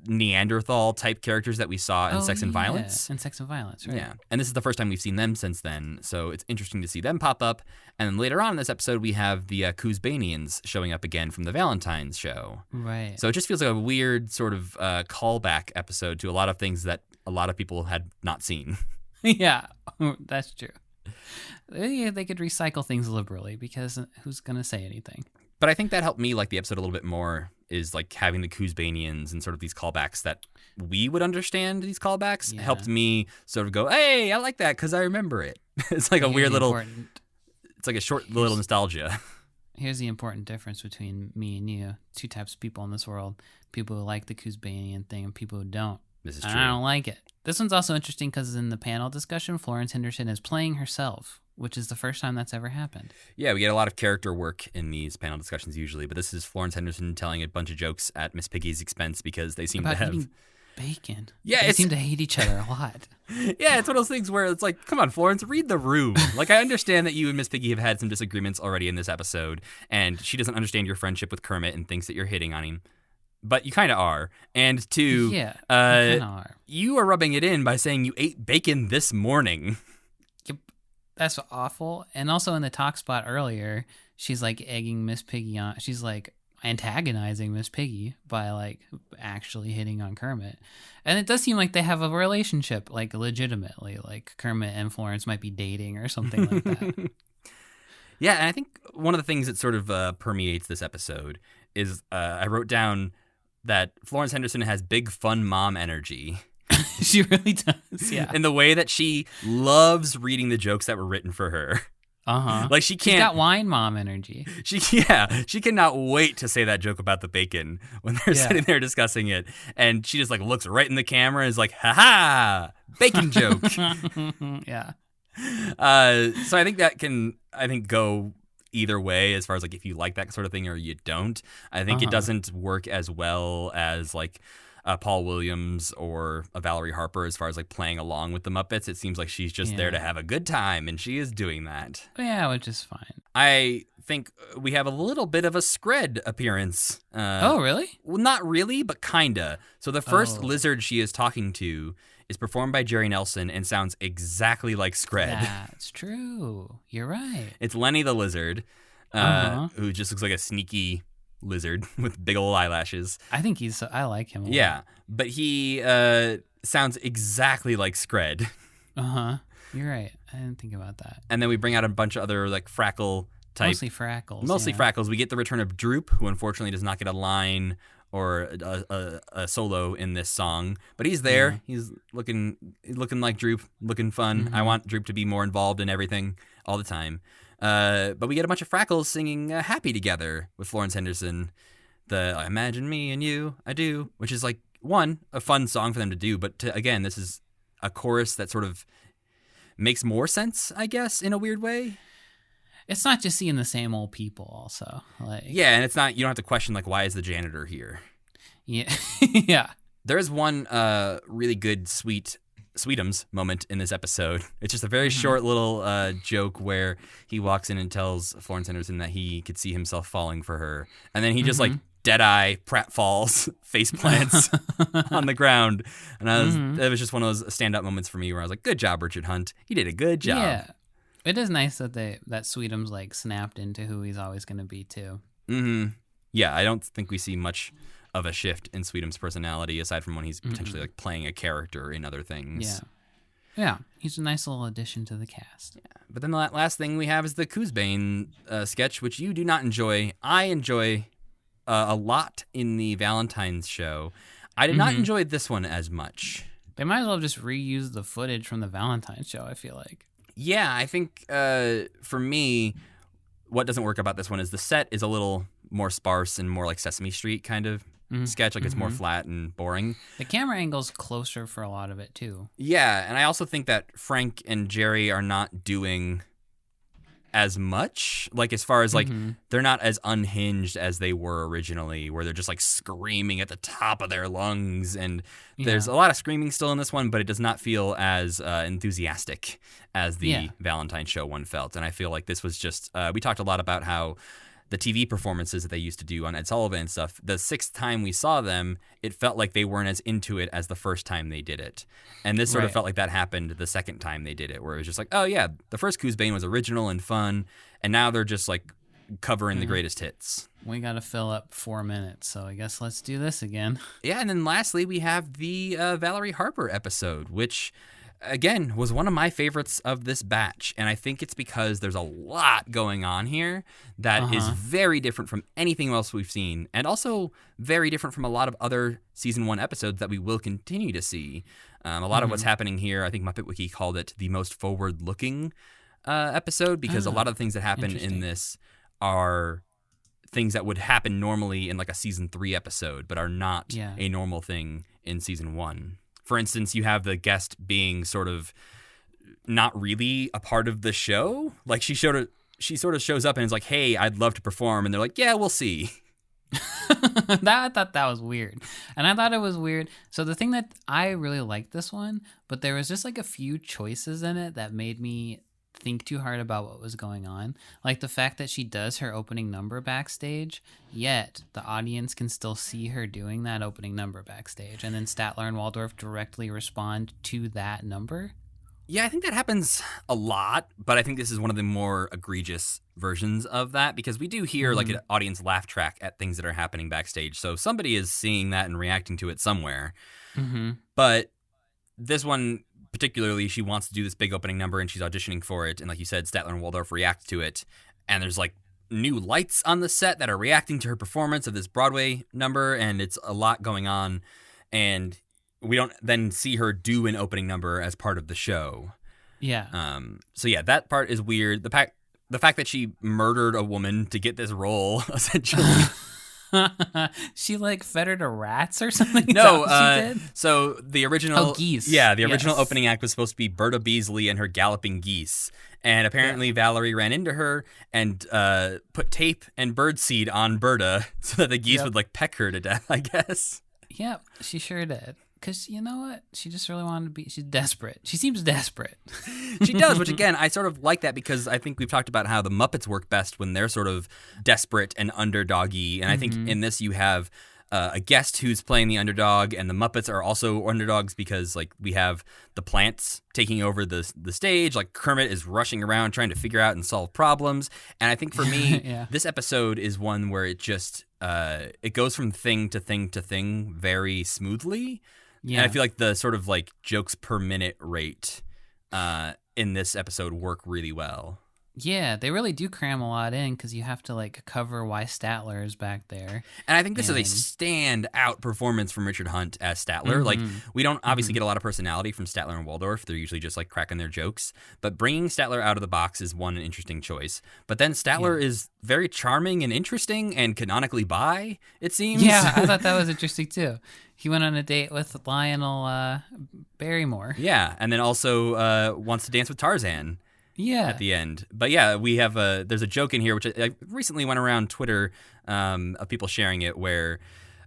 Neanderthal type characters that we saw in Sex and Violence. In Sex and Violence, right? Yeah, and this is the first time we've seen them since then, so it's interesting to see them pop up. And then later on in this episode, we have the Kuzbanians showing up again from the Valentine's show. Right. So it just feels like a weird sort of callback episode to a lot of things that a lot of people had not seen. Yeah, that's true. They could recycle things liberally because who's going to say anything? But I think that helped me like the episode a little bit more, is like having the Kuzbanians and sort of these callbacks that we would understand. These callbacks helped me sort of go, hey, I like that because I remember it. It's like a weird little, it's like a short little nostalgia. Here's the important difference between me and you. Two types of people in this world. People who like the Kuzbanian thing and people who don't. This is true. I don't like it. This one's also interesting because in the panel discussion, Florence Henderson is playing herself, which is the first time that's ever happened. Yeah, we get a lot of character work in these panel discussions usually, but this is Florence Henderson telling a bunch of jokes at Miss Piggy's expense because they seem to have eating bacon. Yeah, they seem to hate each other a lot. Yeah, it's one of those things where it's like, come on, Florence, read the room. Like, I understand that you and Miss Piggy have had some disagreements already in this episode, and she doesn't understand your friendship with Kermit and thinks that you're hitting on him. But you kind of are. And two, you are rubbing it in by saying you ate bacon this morning. Yep. That's awful. And also in the talk spot earlier, she's like egging Miss Piggy on. She's like antagonizing Miss Piggy by like actually hitting on Kermit. And it does seem like they have a relationship, like legitimately. Like Kermit and Florence might be dating or something like that. Yeah, and I think one of the things that sort of permeates this episode is I wrote down that Florence Henderson has big fun mom energy. She really does, yeah. In the way that she loves reading the jokes that were written for her. Uh-huh. Like she can't. She's got wine mom energy. She cannot wait to say that joke about the bacon when they're sitting there discussing it. And she just like looks right in the camera and is like, ha-ha, bacon joke. Yeah. So I think that can, go either way as far as like if you like that sort of thing or you don't. I think it doesn't work as well as like Paul Williams or a Valerie Harper as far as like playing along with the Muppets. It seems like she's just there to have a good time, and she is doing that. Yeah, which is fine. I think we have a little bit of a Scred appearance. Oh, really? Well, not really, but kinda. So the first lizard she is talking to is performed by Jerry Nelson and sounds exactly like Scred. That's true. You're right. It's Lenny the lizard, who just looks like a sneaky lizard with big old eyelashes. I think I like him a lot. Yeah, but he sounds exactly like Scred. Uh-huh. You're right. I didn't think about that. And then we bring out a bunch of other like Frackle type. Mostly Frackles. Mostly yeah. Frackles. We get the return of Droop, who unfortunately does not get a line or a solo in this song, but he's there. Yeah. He's looking like Droop, looking fun. I want Droop to be more involved in everything all the time. But we get a bunch of Frackles singing Happy together with Florence Henderson. The Imagine Me and You, I Do, which is like, a fun song for them to do, but again, this is a chorus that sort of makes more sense, I guess, in a weird way. It's not just seeing the same old people also. Like Yeah, and it's not, you don't have to question, like, why is the janitor here? Yeah. yeah. There is one really good Sweetums moment in this episode. It's just a very short little joke where he walks in and tells Florence Henderson that he could see himself falling for her. And then he just, like, dead-eye pratfalls, face plants on the ground. And it was just one of those stand-up moments for me where I was like, good job, Richard Hunt. You did a good job. Yeah. It is nice that that Sweetums like snapped into who he's always going to be too. Yeah, I don't think we see much of a shift in Sweetums' personality aside from when he's potentially like playing a character in other things. Yeah, he's a nice little addition to the cast. Yeah. But then the last thing we have is the Coosbane sketch, which you do not enjoy. I enjoy a lot in the Valentine's show. I did not enjoy this one as much. They might as well just reuse the footage from the Valentine's show, I feel like. Yeah, I think for me, what doesn't work about this one is the set is a little more sparse and more like Sesame Street kind of sketch. Like it's more flat and boring. The camera angle's closer for a lot of it too. Yeah, and I also think that Frank and Jerry are not doing as much, like as far as like they're not as unhinged as they were originally, where they're just like screaming at the top of their lungs, and there's a lot of screaming still in this one, but it does not feel as enthusiastic as the Valentine show one felt. And I feel like this was just we talked a lot about how the TV performances that they used to do on Ed Sullivan and stuff, the sixth time we saw them, it felt like they weren't as into it as the first time they did it. And this sort of felt like that happened the second time they did it, where it was just like, oh yeah, the first Coosbane was original and fun, and now they're just like covering the greatest hits. We got to fill up 4 minutes, so I guess let's do this again. Yeah, and then lastly, we have the Valerie Harper episode, which again was one of my favorites of this batch, and I think it's because there's a lot going on here that is very different from anything else we've seen, and also very different from a lot of other season 1 episodes that we will continue to see. A lot of what's happening here, I think Muppet Wiki called it the most forward-looking episode, because a lot of the things that happen in this are things that would happen normally in like a season 3 episode, but are not a normal thing in season 1. For instance, you have the guest being sort of not really a part of the show. Like she sort of shows up and is like, "Hey, I'd love to perform," and they're like, "Yeah, we'll see." I thought that was weird, and I thought it was weird. So the thing that I really liked this one, but there was just like a few choices in it that made me think too hard about what was going on. Like the fact that she does her opening number backstage, yet the audience can still see her doing that opening number backstage, and then Statler and Waldorf directly respond to that number. Yeah, I think that happens a lot, but I think this is one of the more egregious versions of that, because we do hear like an audience laugh track at things that are happening backstage. So somebody is seeing that and reacting to it somewhere. But this one particularly, she wants to do this big opening number and she's auditioning for it. And like you said, Statler and Waldorf react to it. And there's like new lights on the set that are reacting to her performance of this Broadway number. And it's a lot going on. And we don't then see her do an opening number as part of the show. Yeah. So yeah, that part is weird. The fact that she murdered a woman to get this role, essentially. She like fed her to rats or something? No, she did? So the original geese. Yeah, the original opening act was supposed to be Berta Beasley and her galloping geese. And apparently Valerie ran into her and put tape and birdseed on Berta so that the geese would like peck her to death, I guess. Yep, she sure did. Because you know what? She just really wanted to be... She's desperate. She seems desperate. She does, which again, I sort of like that because I think we've talked about how the Muppets work best when they're sort of desperate and underdoggy. And I think in this you have a guest who's playing the underdog, and the Muppets are also underdogs because like we have the plants taking over the stage. Like Kermit is rushing around trying to figure out and solve problems. And I think for me, this episode is one where it just... it goes from thing to thing to thing very smoothly. Yeah. And I feel like the sort of like jokes per minute rate in this episode work really well. Yeah, they really do cram a lot in because you have to like cover why Statler is back there. And I think this is a standout performance from Richard Hunt as Statler. Like, we don't obviously get a lot of personality from Statler and Waldorf. They're usually just like cracking their jokes. But bringing Statler out of the box is one interesting choice. But then Statler is very charming and interesting and canonically bi, it seems. Yeah, I thought that was interesting too. He went on a date with Lionel Barrymore. Yeah, and then also wants to dance with Tarzan. Yeah. At the end. But yeah, we have there's a joke in here, which I recently went around Twitter of people sharing it, where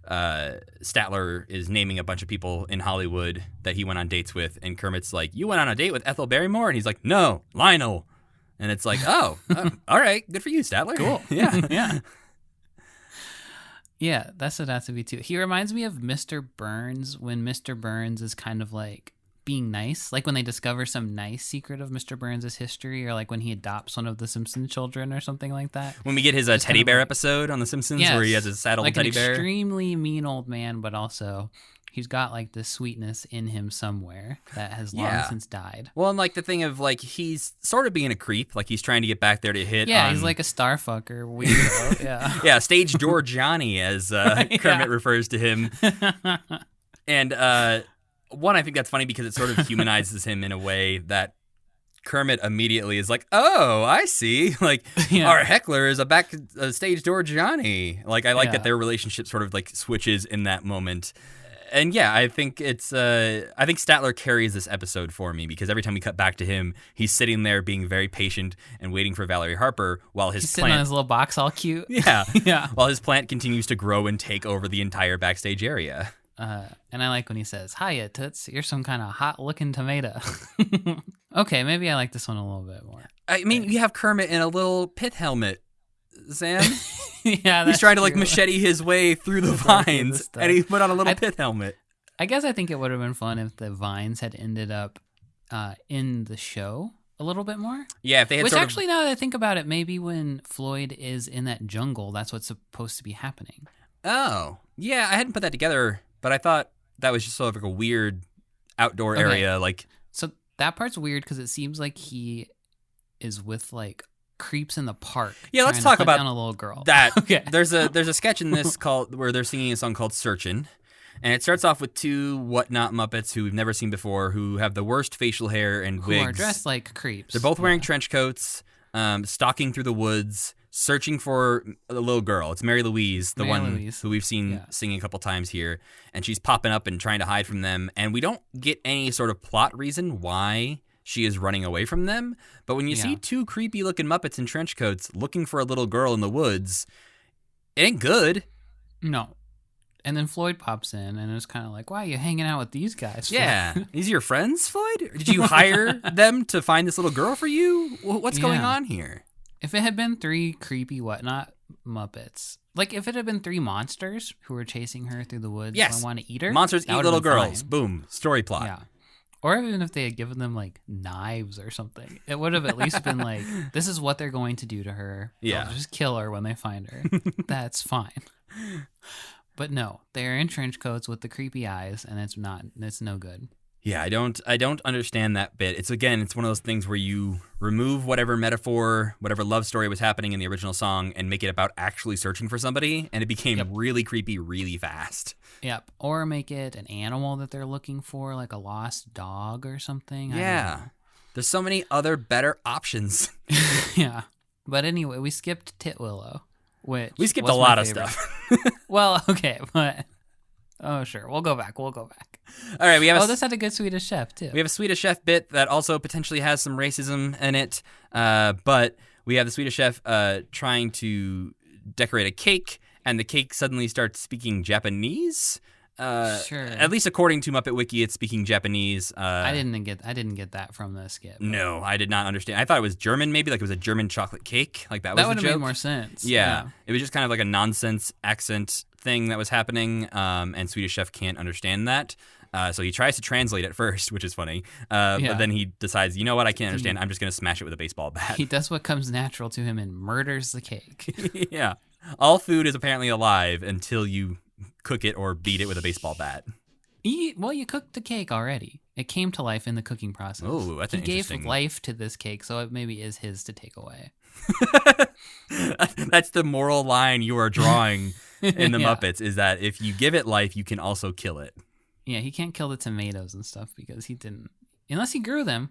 Statler is naming a bunch of people in Hollywood that he went on dates with, and Kermit's like, "You went on a date with Ethel Barrymore?" And he's like, "No, Lionel." And it's like, oh, all right, good for you, Statler. Cool. Yeah. Yeah. Yeah, that's what has to be too. He reminds me of Mr. Burns when Mr. Burns is kind of like being nice, like when they discover some nice secret of Mr. Burns' history, or like when he adopts one of the Simpson children or something like that. When we get his teddy bear episode on The Simpsons, where he has his sad old like teddy an bear. Extremely mean old man, but also he's got like this sweetness in him somewhere that has long since died. Well, and like the thing of like he's sort of being a creep, like he's trying to get back there to hit. Yeah, on... he's like a starfucker weirdo. Yeah, yeah, stage door Johnny, as Kermit refers to him. And one, I think that's funny because it sort of humanizes him in a way that Kermit immediately is like, oh, I see. Like, our heckler is a stage door Johnny. Like, I like that their relationship sort of like switches in that moment. And yeah, I think I think Statler carries this episode for me because every time we cut back to him, he's sitting there being very patient and waiting for Valerie Harper while he's sitting on his little box all cute. Yeah. Yeah. While his plant continues to grow and take over the entire backstage area. And I like when he says, "Hiya, Toots, you're some kind of hot-looking tomato." Okay, maybe I like this one a little bit more. I mean, you have Kermit in a little pit helmet, Sam. Yeah, he's trying to like machete his way through the vines, and he put on a little pit helmet. I guess I think it would have been fun if the vines had ended up in the show a little bit more. Yeah, if they had Which actually, now that I think about it, maybe when Floyd is in that jungle, that's what's supposed to be happening. Oh, yeah, I hadn't put that together, but I thought that was just sort of like a weird outdoor area. Like, so that part's weird because it seems like he is with like creeps in the park. Yeah, let's talk about down a little girl. That. Okay. There's a sketch in this where they're singing a song called "Searchin'," and it starts off with two whatnot Muppets who we've never seen before, who have the worst facial hair and wigs. Who are dressed like creeps. They're both wearing trench coats, stalking through the woods, searching for a little girl. It's Mary Louise, the one who we've seen singing a couple times here, and she's popping up and trying to hide from them. And we don't get any sort of plot reason why she is running away from them. But when you see two creepy-looking Muppets in trench coats looking for a little girl in the woods, it ain't good. No. And then Floyd pops in, and it's kind of like, why are you hanging out with these guys? Yeah. These are your friends, Floyd? Did you hire them to find this little girl for you? What's going on here? If it had been three creepy whatnot Muppets, like if it had been three monsters who were chasing her through the woods and want to eat her. Monsters eat little girls. Fine. Boom. Story plot. Yeah. Or even if they had given them like knives or something, it would have at least been like, this is what they're going to do to her. Yeah. They'll just kill her when they find her. That's fine. But no, they're in trench coats with the creepy eyes, and it's no good. Yeah, I don't understand that bit. It's one of those things where you remove whatever metaphor, whatever love story was happening in the original song and make it about actually searching for somebody, and it became really creepy really fast. Yep. Or make it an animal that they're looking for, like a lost dog or something. Yeah. There's so many other better options. Yeah. But anyway, we skipped Titwillow, which we skipped a lot of stuff. Well, okay, but oh sure, we'll go back. All right, we have this had a good Swedish Chef too. We have a Swedish Chef bit that also potentially has some racism in it, but we have the Swedish Chef trying to decorate a cake, and the cake suddenly starts speaking Japanese. Sure. At least according to Muppet Wiki, it's speaking Japanese. I didn't get that from the skit. No, I did not understand. I thought it was German, maybe like it was a German chocolate cake, like that was the joke. That would have made more sense. Yeah, it was just kind of like a nonsense accent thing that was happening, and Swedish Chef can't understand that. So he tries to translate it first, which is funny. But then he decides, you know what, I can't understand. I'm just going to smash it with a baseball bat. He does what comes natural to him and murders the cake. Yeah. All food is apparently alive until you cook it or beat it with a baseball bat. You cooked the cake already. It came to life in the cooking process. Oh, that's he an gave interesting... life to this cake, so it maybe is his to take away. That's the moral line you are drawing in the Yeah. Muppets, is that if you give it life, you can also kill it. Yeah, he can't kill the tomatoes and stuff because he didn't. Unless he grew them,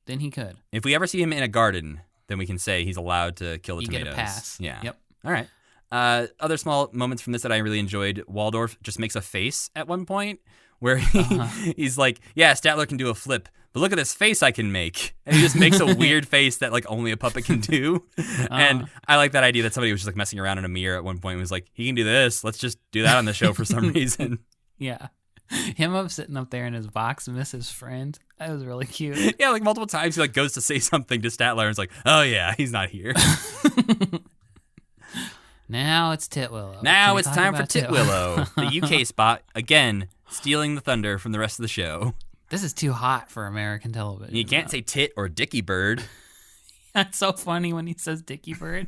then he could. If we ever see him in a garden, then we can say he's allowed to kill the You tomatoes. get a pass. Yeah. Yep. All right. Other small moments from this that I really enjoyed. Waldorf just makes a face at one point where he's like, yeah, Statler can do a flip, but look at this face I can make. And he just makes a weird face that like only a puppet can do. And I like that idea that somebody was just like messing around in a mirror at one point and was like, he can do this. Let's just do that on the show for some reason. Yeah. Him up sitting up there in his box, miss his friend. That was really cute. Yeah, like multiple times he like goes to say something to Statler and it's like, oh yeah, he's not here. Now it's Titwillow. Now Can we it's talk time for about Titwillow, the UK spot, again, stealing the thunder from the rest of the show. This is too hot for American television. You can't say tit or Dicky Bird. That's so funny when he says Dicky Bird.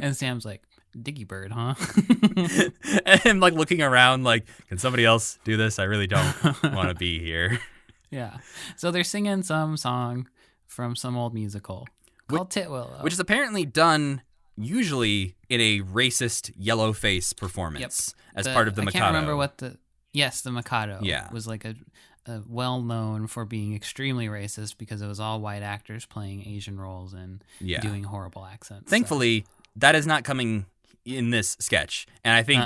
And Sam's like, Dicky Bird, huh? And him like looking around like, can somebody else do this? I really don't want to be here. Yeah. So they're singing some song from some old musical called Titwillow. Which is apparently done usually in a racist yellow face performance as part of the Mikado. I can't remember what the Mikado. Yeah. Was like a well known for being extremely racist because it was all white actors playing Asian roles and doing horrible accents. Thankfully, that is not coming in this sketch. And I think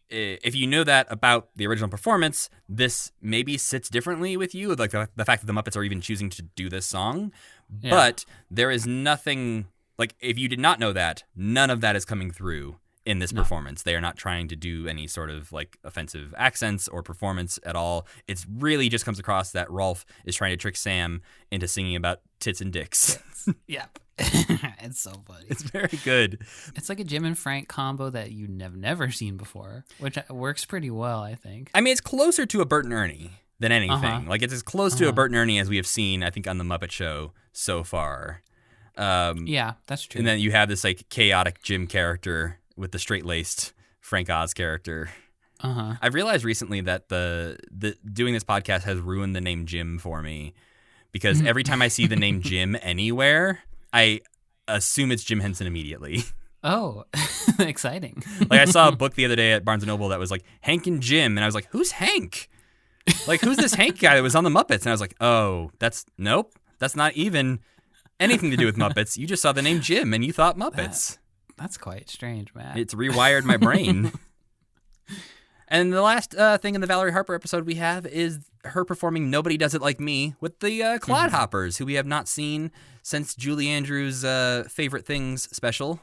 if you know that about the original performance, this maybe sits differently with you, like the fact that the Muppets are even choosing to do this song. Yeah. But there is nothing, like if you did not know that, none of that is coming through in this performance. They are not trying to do any sort of like offensive accents or performance at all. It's really just comes across that Rolf is trying to trick Sam into singing about tits and dicks. Yep. It's so funny. It's very good. It's like a Jim and Frank combo that you never seen before, which works pretty well, I think. I mean, it's closer to a Bert and Ernie than anything. Like, it's as close to a Bert and Ernie as we have seen, I think, on The Muppet Show so far. Yeah, that's true. And then you have this, like, chaotic Jim character with the straight-laced Frank Oz character. I've realized recently that the doing this podcast has ruined the name Jim for me, because every time I see the name Jim anywhere, I assume it's Jim Henson immediately. Oh, exciting. Like, I saw a book the other day at Barnes & Noble that was like, Hank and Jim, and I was like, who's Hank? Like, who's this Hank guy that was on the Muppets? And I was like, oh, that's not even anything to do with Muppets. You just saw the name Jim, and you thought Muppets. That's quite strange, Matt. It's rewired my brain. And the last thing in the Valerie Harper episode we have is her performing Nobody Does It Like Me with the Clodhoppers, who we have not seen since Julie Andrews' Favorite Things special.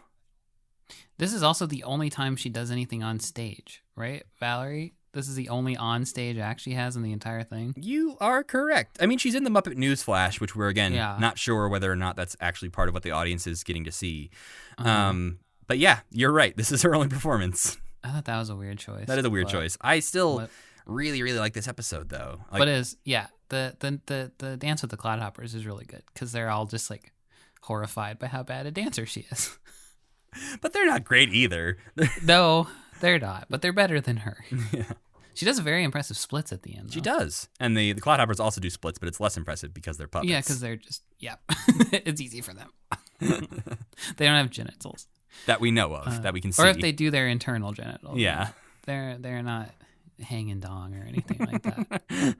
This is also the only time she does anything on stage, right, Valerie? This is the only on-stage act she has in the entire thing? You are correct. I mean, she's in the Muppet News Flash, which we're, again, not sure whether or not that's actually part of what the audience is getting to see. But yeah, you're right. This is her only performance. I thought that was a weird choice. That is a weird choice. I still really, really like this episode, though. Like, but the dance with the Clodhoppers is really good because they're all just like horrified by how bad a dancer she is. But they're not great either. No, they're not. But they're better than her. Yeah. She does very impressive splits at the end, though. She does. And the Clodhoppers also do splits, but it's less impressive because they're puppets. Yeah, because they're just, it's easy for them. They don't have genitals. That we know of, that we can see. Or if they do their internal genitals. Yeah. They're not hanging dong or anything like that.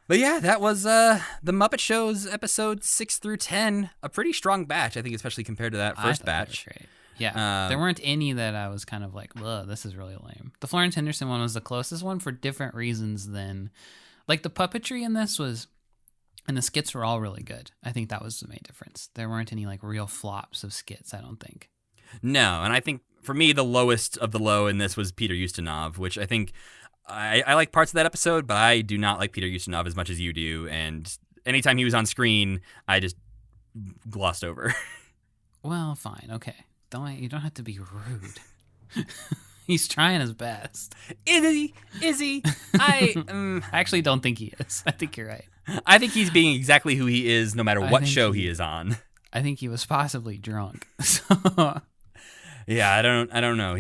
But yeah, that was The Muppet Show's episode 6 through 10. A pretty strong batch, I think, especially compared to that first batch. Great. Yeah, there weren't any that I was kind of like, ugh, this is really lame. The Florence Henderson one was the closest one for different reasons than... Like, the puppetry in this was... And the skits were all really good. I think that was the main difference. There weren't any, like, real flops of skits, I don't think. No, and I think, for me, the lowest of the low in this was Peter Ustinov, which I think... I like parts of that episode, but I do not like Peter Ustinov as much as you do, and anytime he was on screen, I just glossed over. Well, fine, okay. You don't have to be rude. He's trying his best. Is he? I actually don't think he is. I think you're right. I think he's being exactly who he is, no matter what show he is on. I think he was possibly drunk. So. Yeah, I don't know.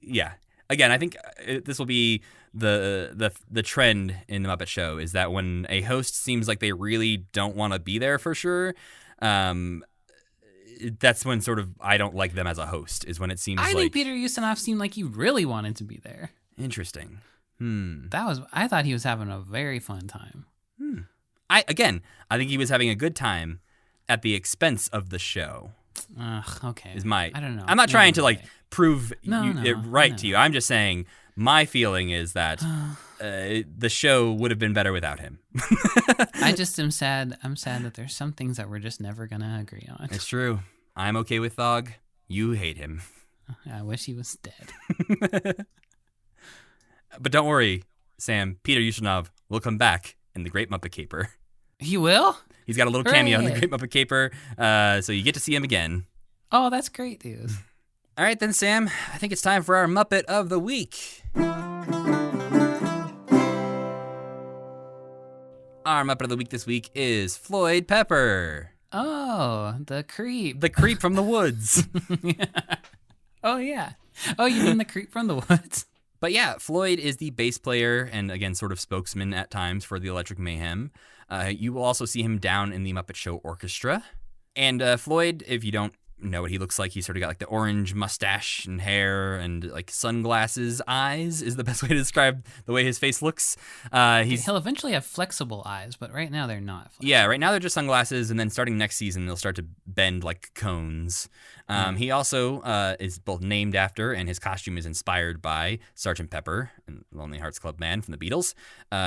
Yeah. Again, I think this will be the trend in the Muppet Show is that when a host seems like they really don't want to be there for sure, that's when sort of I don't like them as a host, is when it seems I like... think Peter Ustinov seemed like he really wanted to be there. Interesting. I thought he was having a very fun time. I think he was having a good time at the expense of the show. Okay. I don't know. I'm not trying to Maybe. prove No, it right to you. I'm just saying my feeling is that the show would have been better without him. I just am sad. I'm sad that there's some things that we're just never going to agree on. It's true. I'm okay with Thog. You hate him. I wish he was dead. But don't worry, Sam. Peter Ustinov will come back in The Great Muppet Caper. He will? He's got a little cameo in The Hooray. Great Muppet Caper, so you get to see him again. Oh, that's great news. All right, then, Sam. I think it's time for our Muppet of the Week. Our Muppet of the Week this week is Floyd Pepper. Oh, the creep. The creep from the woods. Oh, yeah. Oh, you mean the creep from the woods? But yeah, Floyd is the bass player and, again, sort of spokesman at times for the Electric Mayhem. You will also see him down in the Muppet Show Orchestra. And Floyd, if you don't know what he looks like, he's sort of got like the orange mustache and hair and like sunglasses eyes is the best way to describe the way his face looks. He'll eventually have flexible eyes, but right now they're not. Flexible. Yeah, right now they're just sunglasses, and then starting next season, they'll start to bend like cones. He also is both named after, and his costume is inspired by Sgt. Pepper and Lonely Hearts Club Man from the Beatles.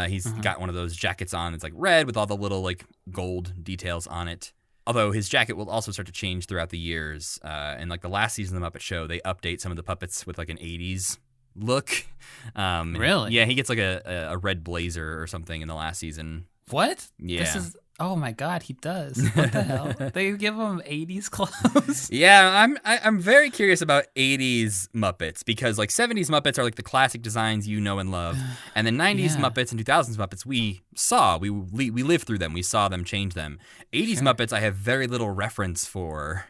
He's got one of those jackets on. It's like red with all the little like gold details on it. Although his jacket will also start to change throughout the years. And like the last season of the Muppet Show, they update some of the puppets with like an 80s look. Really? Yeah, he gets like a red blazer or something in the last season. What? Yeah. Oh my God, he does. What the hell? They give him 80s clothes? Yeah, I'm very curious about 80s Muppets, because like 70s Muppets are like the classic designs you know and love, and the 90s Yeah. Muppets and 2000s Muppets we lived through them, we saw them change them. 80s Muppets I have very little reference for.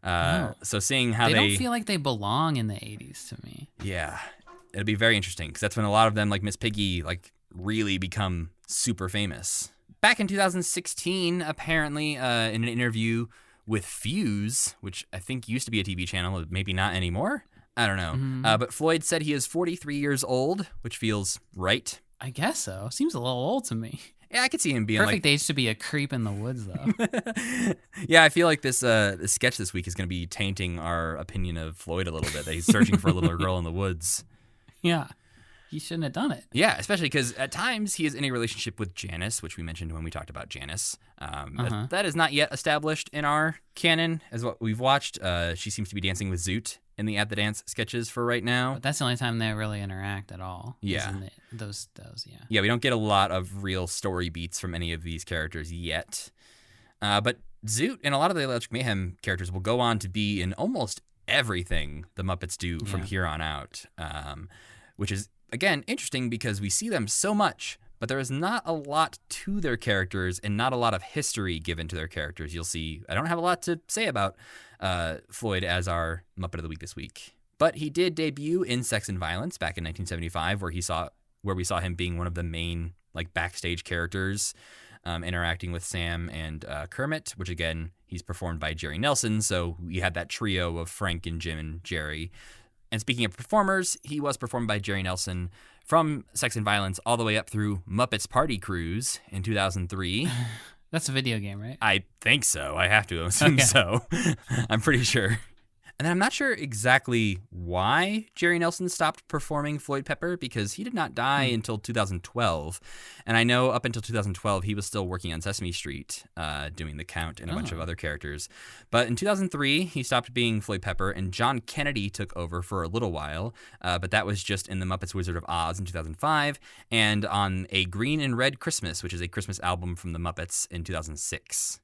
So seeing how They don't feel like they belong in the 80s to me. Yeah, it'll be very interesting, because that's when a lot of them, like Miss Piggy, like really become super famous. Back in 2016, apparently, in an interview with Fuse, which I think used to be a TV channel, maybe not anymore. I don't know. But Floyd said he is 43 years old, which feels right. I guess so. Seems a little old to me. Yeah, I could see him being Perfect age to be a creep in the woods, though. Yeah, I feel like this sketch this week is going to be tainting our opinion of Floyd a little bit, that he's searching for a little girl in the woods. Yeah. He shouldn't have done it. Yeah, especially because at times he is in a relationship with Janice, which we mentioned when we talked about Janice. That is not yet established in our canon as what we've watched. She seems to be dancing with Zoot in the At the Dance sketches for right now. But that's the only time they really interact at all. Yeah. Those, yeah. Yeah, we don't get a lot of real story beats from any of these characters yet. But Zoot and a lot of the Electric Mayhem characters will go on to be in almost everything the Muppets do from here on out, which is, again, interesting because we see them so much, but there is not a lot to their characters and not a lot of history given to their characters. You'll see, I don't have a lot to say about Floyd as our Muppet of the Week this week. But he did debut in Sex and Violence back in 1975, where we saw him being one of the main like backstage characters, interacting with Sam and Kermit, which again, he's performed by Jerry Nelson. So we had that trio of Frank and Jim and Jerry. And speaking of performers, he was performed by Jerry Nelson from Sex and Violence all the way up through Muppets Party Cruise in 2003. That's a video game, right? I think so. I have to assume so. I'm pretty sure. And then I'm not sure exactly why Jerry Nelson stopped performing Floyd Pepper, because he did not die until 2012. And I know up until 2012, he was still working on Sesame Street, doing The Count and a bunch of other characters. But in 2003, he stopped being Floyd Pepper, and John Kennedy took over for a little while. But that was just in The Muppets Wizard of Oz in 2005, and on A Green and Red Christmas, which is a Christmas album from the Muppets in 2006.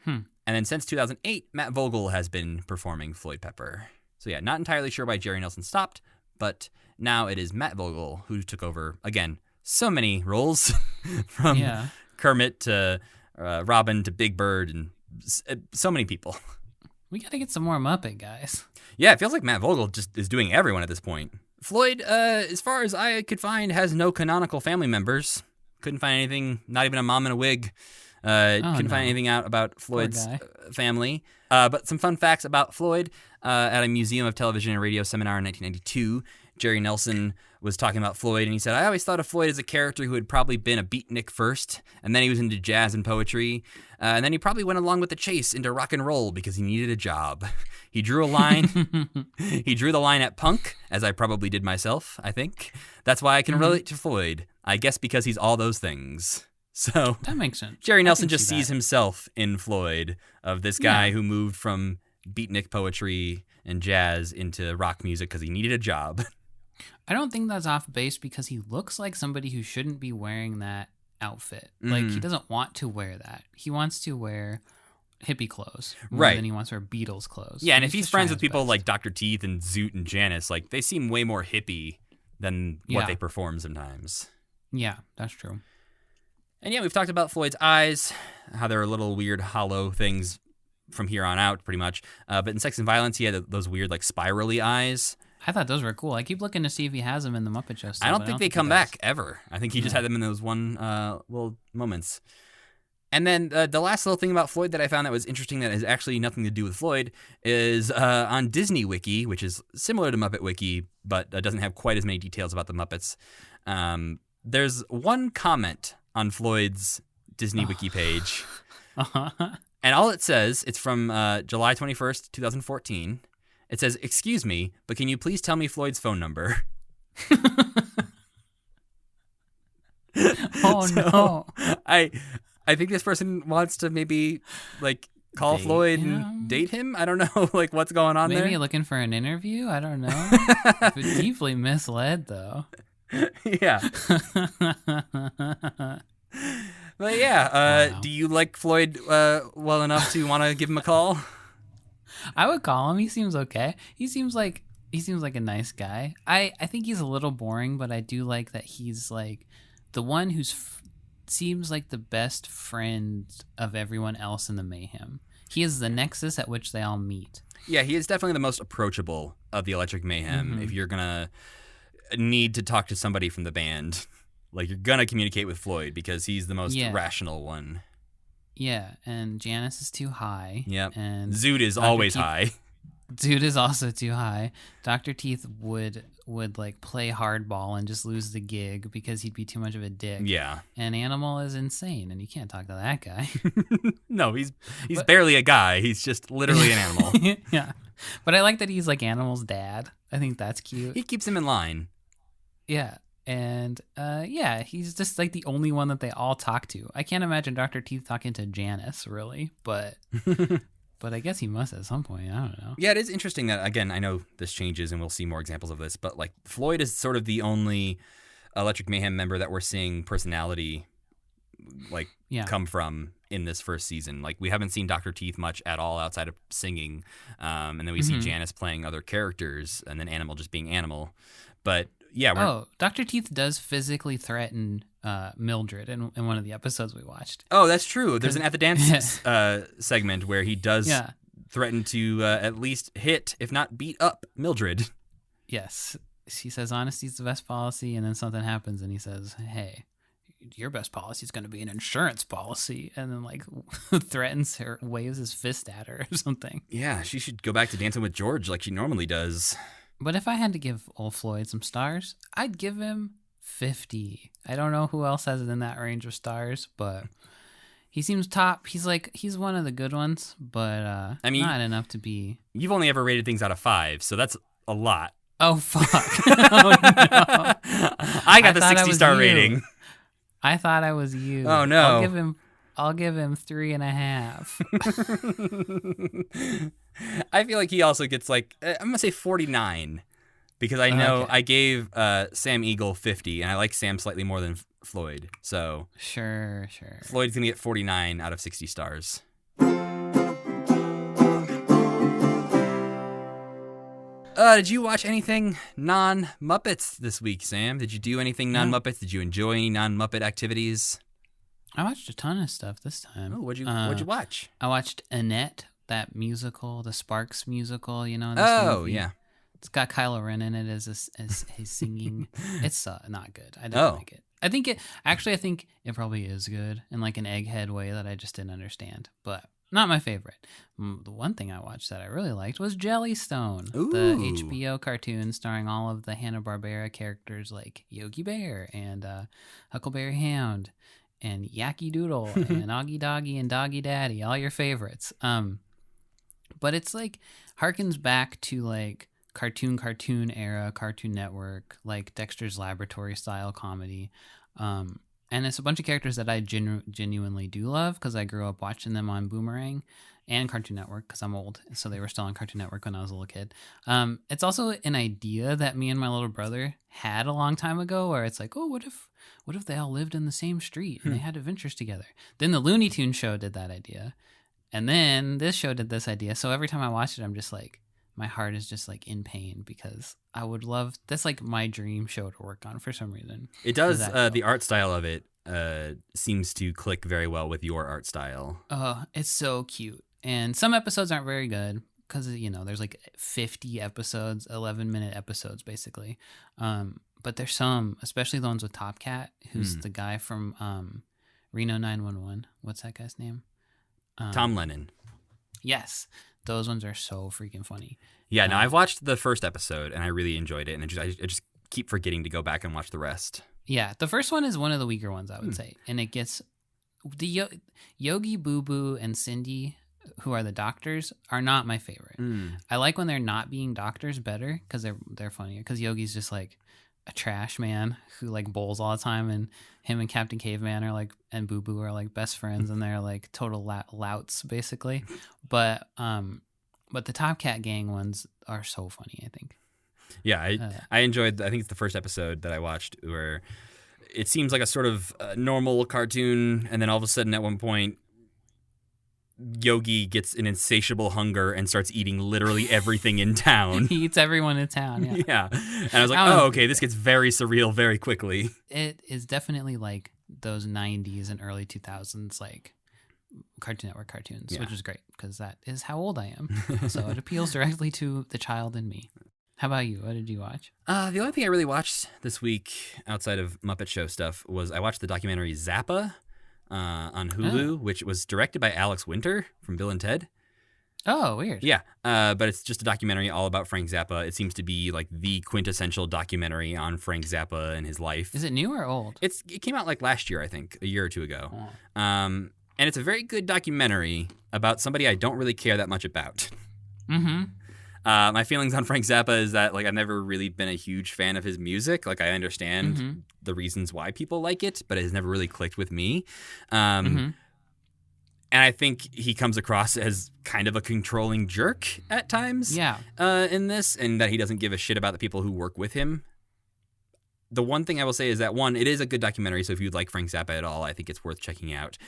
And then since 2008, Matt Vogel has been performing Floyd Pepper. So yeah, not entirely sure why Jerry Nelson stopped, but now it is Matt Vogel who took over, again, so many roles from Kermit to Robin to Big Bird and so many people. We got to get some more Muppet guys. Yeah, it feels like Matt Vogel just is doing everyone at this point. Floyd, as far as I could find, has no canonical family members. Couldn't find anything, not even a mom in a wig. Couldn't find anything out about Floyd's family. But some fun facts about Floyd. At a Museum of Television and Radio seminar in 1992, Jerry Nelson was talking about Floyd, and he said, I always thought of Floyd as a character who had probably been a beatnik first, and then he was into jazz and poetry, and then he probably went along with the chase into rock and roll because he needed a job. He drew a line. He drew the line at punk, as I probably did myself, I think. That's why I can relate to Floyd. I guess because he's all those things. So that makes sense. Jerry Nelson just sees himself in Floyd, of this guy who moved from beatnik poetry and jazz into rock music because he needed a job. I don't think that's off base because he looks like somebody who shouldn't be wearing that outfit. Like, he doesn't want to wear that. He wants to wear hippie clothes more than he wants to wear Beatles clothes. Yeah, and if he's friends with people like Dr. Teeth and Zoot and Janice, like, they seem way more hippie than what they perform sometimes. Yeah, that's true. And yeah, we've talked about Floyd's eyes, how they're little weird hollow things from here on out, pretty much. But in Sex and Violence, he had those weird, like, spirally eyes. I thought those were cool. I keep looking to see if he has them in the Muppet Show stuff. I don't think they come back ever. I think he just had them in those one little moments. And then the last little thing about Floyd that I found that was interesting that has actually nothing to do with Floyd is on Disney Wiki, which is similar to Muppet Wiki, but doesn't have quite as many details about the Muppets. There's one comment on Floyd's Disney Wiki page. And all it says, it's from July 21st, 2014. It says, "Excuse me, but can you please tell me Floyd's phone number?" No. I think this person wants to maybe, like, call Floyd and date him. I don't know, like, what's going on there. Maybe looking for an interview? I don't know. Deeply misled, though. Yeah. But yeah, do you like Floyd well enough to want to give him a call? I would call him. He seems okay. He seems like a nice guy. I think he's a little boring, but I do like that he's like the one who's seems like the best friend of everyone else in the Mayhem. He is the nexus at which they all meet. Yeah, he is definitely the most approachable of the Electric Mayhem. If you're gonna need to talk to somebody from the band, like, you're gonna communicate with Floyd because he's the most rational one. Yeah, and Janice is too high. Yep. And Zoot is always high. Zoot is also too high. Dr. Teeth would like play hardball and just lose the gig because he'd be too much of a dick. Yeah. And Animal is insane, and you can't talk to that guy. No, he's barely a guy. He's just literally an animal. Yeah. But I like that he's like Animal's dad. I think that's cute. He keeps him in line. Yeah. And he's just like the only one that they all talk to. I can't imagine Dr. Teeth talking to Janice, really, but but I guess he must at some point. I don't know. Yeah, it is interesting that, again, I know this changes and we'll see more examples of this, but like Floyd is sort of the only Electric Mayhem member that we're seeing personality come from in this first season. Like, we haven't seen Dr. Teeth much at all outside of singing, and then we see Janice playing other characters, and then Animal just being Animal. But yeah, Dr. Teeth does physically threaten Mildred in one of the episodes we watched. Oh, that's true. There's an At the Dance segment where he does threaten to at least hit, if not beat up, Mildred. Yes. He says honesty's the best policy, and then something happens, and he says, hey, your best policy is going to be an insurance policy, and then like threatens her, waves his fist at her or something. Yeah, she should go back to Dancing with George like she normally does. But if I had to give old Floyd some stars, I'd give him 50. I don't know who else has it in that range of stars, but he seems top. He's one of the good ones, but I mean, not enough to be. You've only ever rated things out of 5, so that's a lot. Oh, fuck. Oh, no. I got the 60-star rating. I thought I was you. Oh, no. I'll give him 3.5. I feel like he also gets I'm going to say 49 because I know I gave Sam Eagle 50 and I like Sam slightly more than Floyd. So Sure. Floyd's going to get 49 out of 60 stars. Did you watch anything non-Muppets this week, Sam? Did you do anything non-Muppets? Did you enjoy any non-Muppet activities? I watched a ton of stuff this time. Oh, what'd you watch? I watched Annette, that musical, the Sparks musical, you know. Oh, yeah. It's got Kylo Ren in it as he's singing. It's not good. I don't like it. I think it probably is good in like an egghead way that I just didn't understand, but not my favorite. The one thing I watched that I really liked was Jellystone, the HBO cartoon starring all of the Hanna-Barbera characters like Yogi Bear and Huckleberry Hound and Yacky Doodle and Augie Doggy and Doggy Daddy, all your favorites. But it's like harkens back to like cartoon era, Cartoon Network, like Dexter's Laboratory style comedy. And it's a bunch of characters that I genuinely do love because I grew up watching them on Boomerang and Cartoon Network because I'm old. So they were still on Cartoon Network when I was a little kid. It's also an idea that me and my little brother had a long time ago where it's like, oh, what if they all lived in the same street and they had adventures together? Then the Looney Tunes show did that idea. And then this show did this idea. So every time I watch it, I'm just like, my heart is just like in pain because I would love, that's like my dream show to work on for some reason. It does. The art style of it seems to click very well with your art style. Oh, it's so cute. And some episodes aren't very good because, there's like 50 episodes, 11-minute episodes basically. But there's some, especially the ones with Top Cat, who's the guy from Reno 911. What's that guy's name? Tom Lennon. Yes. Those ones are so freaking funny. Yeah, no, I've watched the first episode and I really enjoyed it, and I just keep forgetting to go back and watch the rest. Yeah, the first one is one of the weaker ones, I would say, and it gets the Yogi, Boo Boo, and Cindy, who are the doctors, are not my favorite. I like when they're not being doctors better because they're funnier. Because Yogi's just like a trash man who like bowls all the time, and him and Captain Caveman are like, and Boo Boo are like best friends, and they're like total louts basically. But the Top Cat gang ones are so funny, I think. Yeah, I enjoyed. I think it's the first episode that I watched where it seems like a sort of normal cartoon, and then all of a sudden, at one point, Yogi gets an insatiable hunger and starts eating literally everything in town. He eats everyone in town. Yeah. Yeah, and I was like, oh, okay, this gets very surreal very quickly. It is definitely like those 90s and early 2000s like Cartoon Network cartoons, which is great because that is how old I am. So it appeals directly to the child in me. How about you? What did you watch? The only thing I really watched this week outside of Muppet Show stuff was I watched the documentary Zappa on Hulu, which was directed by Alex Winter from Bill and Ted. Oh, weird. Yeah, but it's just a documentary all about Frank Zappa. It seems to be like the quintessential documentary on Frank Zappa and his life. Is it new or old? It came out like last year, I think, a year or two ago. Oh. And it's a very good documentary about somebody I don't really care that much about. Mm-hmm. My feelings on Frank Zappa is that like I've never really been a huge fan of his music. Like I understand the reasons why people like it, but it has never really clicked with me. And I think he comes across as kind of a controlling jerk at times. Yeah. In this, and that he doesn't give a shit about the people who work with him. The one thing I will say is that, one, it is a good documentary, so if you'd like Frank Zappa at all, I think it's worth checking out.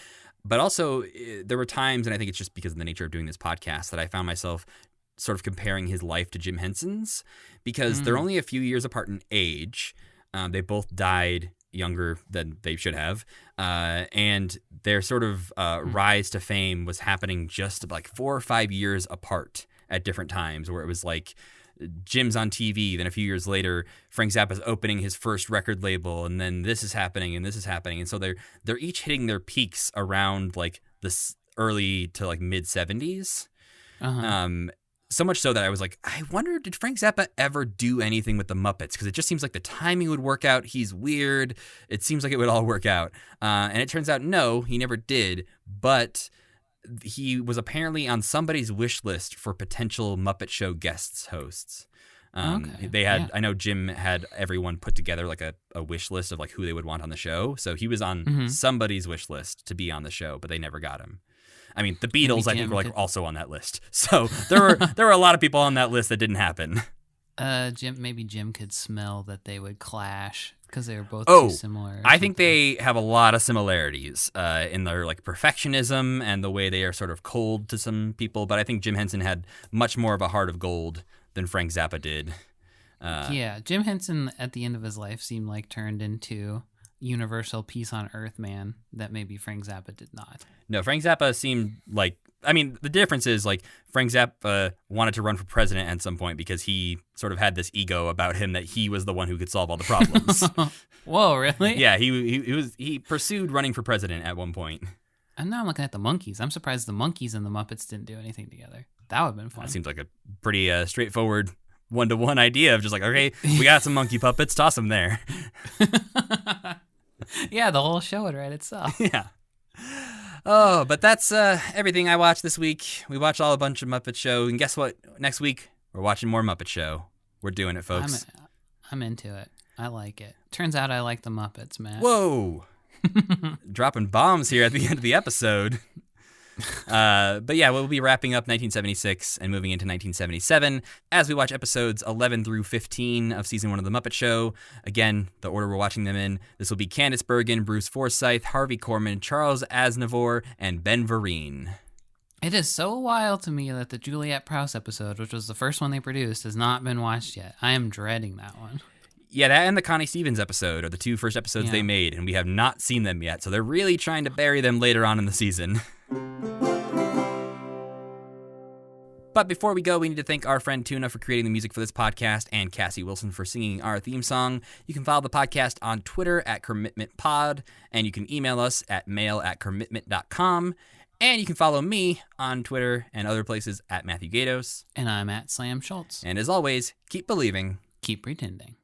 But also, there were times, and I think it's just because of the nature of doing this podcast, that I found myself sort of comparing his life to Jim Henson's, because they're only a few years apart in age. They both died younger than they should have. And their sort of rise to fame was happening just like 4 or 5 years apart at different times, where it was like Jim's on TV, then a few years later, Frank Zappa's opening his first record label, and then this is happening, and this is happening. And so they're each hitting their peaks around like this early to like mid 70s. So much so that I was like, I wonder, did Frank Zappa ever do anything with the Muppets? Because it just seems like the timing would work out. He's weird. It seems like it would all work out. And it turns out, no, he never did. But he was apparently on somebody's wish list for potential Muppet Show guests hosts. They had, I know Jim had everyone put together like a wish list of like who they would want on the show. So he was on somebody's wish list to be on the show, but they never got him. I mean, the Beatles, I think, were like also on that list. So there were a lot of people on that list that didn't happen. Jim could smell that they would clash because they were both too similar. I think they have a lot of similarities in their like perfectionism and the way they are sort of cold to some people. But I think Jim Henson had much more of a heart of gold than Frank Zappa did. Yeah, Jim Henson at the end of his life seemed like turned into universal peace on earth man that maybe Frank Zappa did not. No, Frank Zappa seemed like, I mean, the difference is like Frank Zappa wanted to run for president at some point because he sort of had this ego about him that he was the one who could solve all the problems. Whoa, really? Yeah, he pursued running for president at one point. And now I'm looking at the monkeys. I'm surprised the monkeys and the Muppets didn't do anything together. That would have been fun. That seems like a pretty straightforward one-to-one idea of just like, okay, we got some monkey puppets, toss them there. Yeah, the whole show would write itself. Yeah. Oh, but that's everything I watched this week. We watched all a bunch of Muppet Show, and guess what? Next week, we're watching more Muppet Show. We're doing it, folks. I'm into it. I like it. Turns out I like the Muppets, Matt. Whoa. Dropping bombs here at the end of the episode. But yeah, we'll be wrapping up 1976 and moving into 1977 as we watch episodes 11 through 15 of season 1 of The Muppet Show. Again, the order we're watching them in, this will be Candice Bergen, Bruce Forsyth, Harvey Korman, Charles Aznavour, and Ben Vereen. It is so wild to me that the Juliet Prowse episode, which was the first one they produced, has not been watched yet. I am dreading that one. Yeah, that and the Connie Stevens episode are the two first episodes they made, and we have not seen them yet, so they're really trying to bury them later on in the season. But before we go, we need to thank our friend Tuna for creating the music for this podcast and Cassie Wilson for singing our theme song. You can follow the podcast on Twitter at CommitmentPod, and you can email us at mail@commitment.com. And you can follow me on Twitter and other places at Matthew Gatos. And I'm at Slam Schultz. And as always, keep believing. Keep pretending.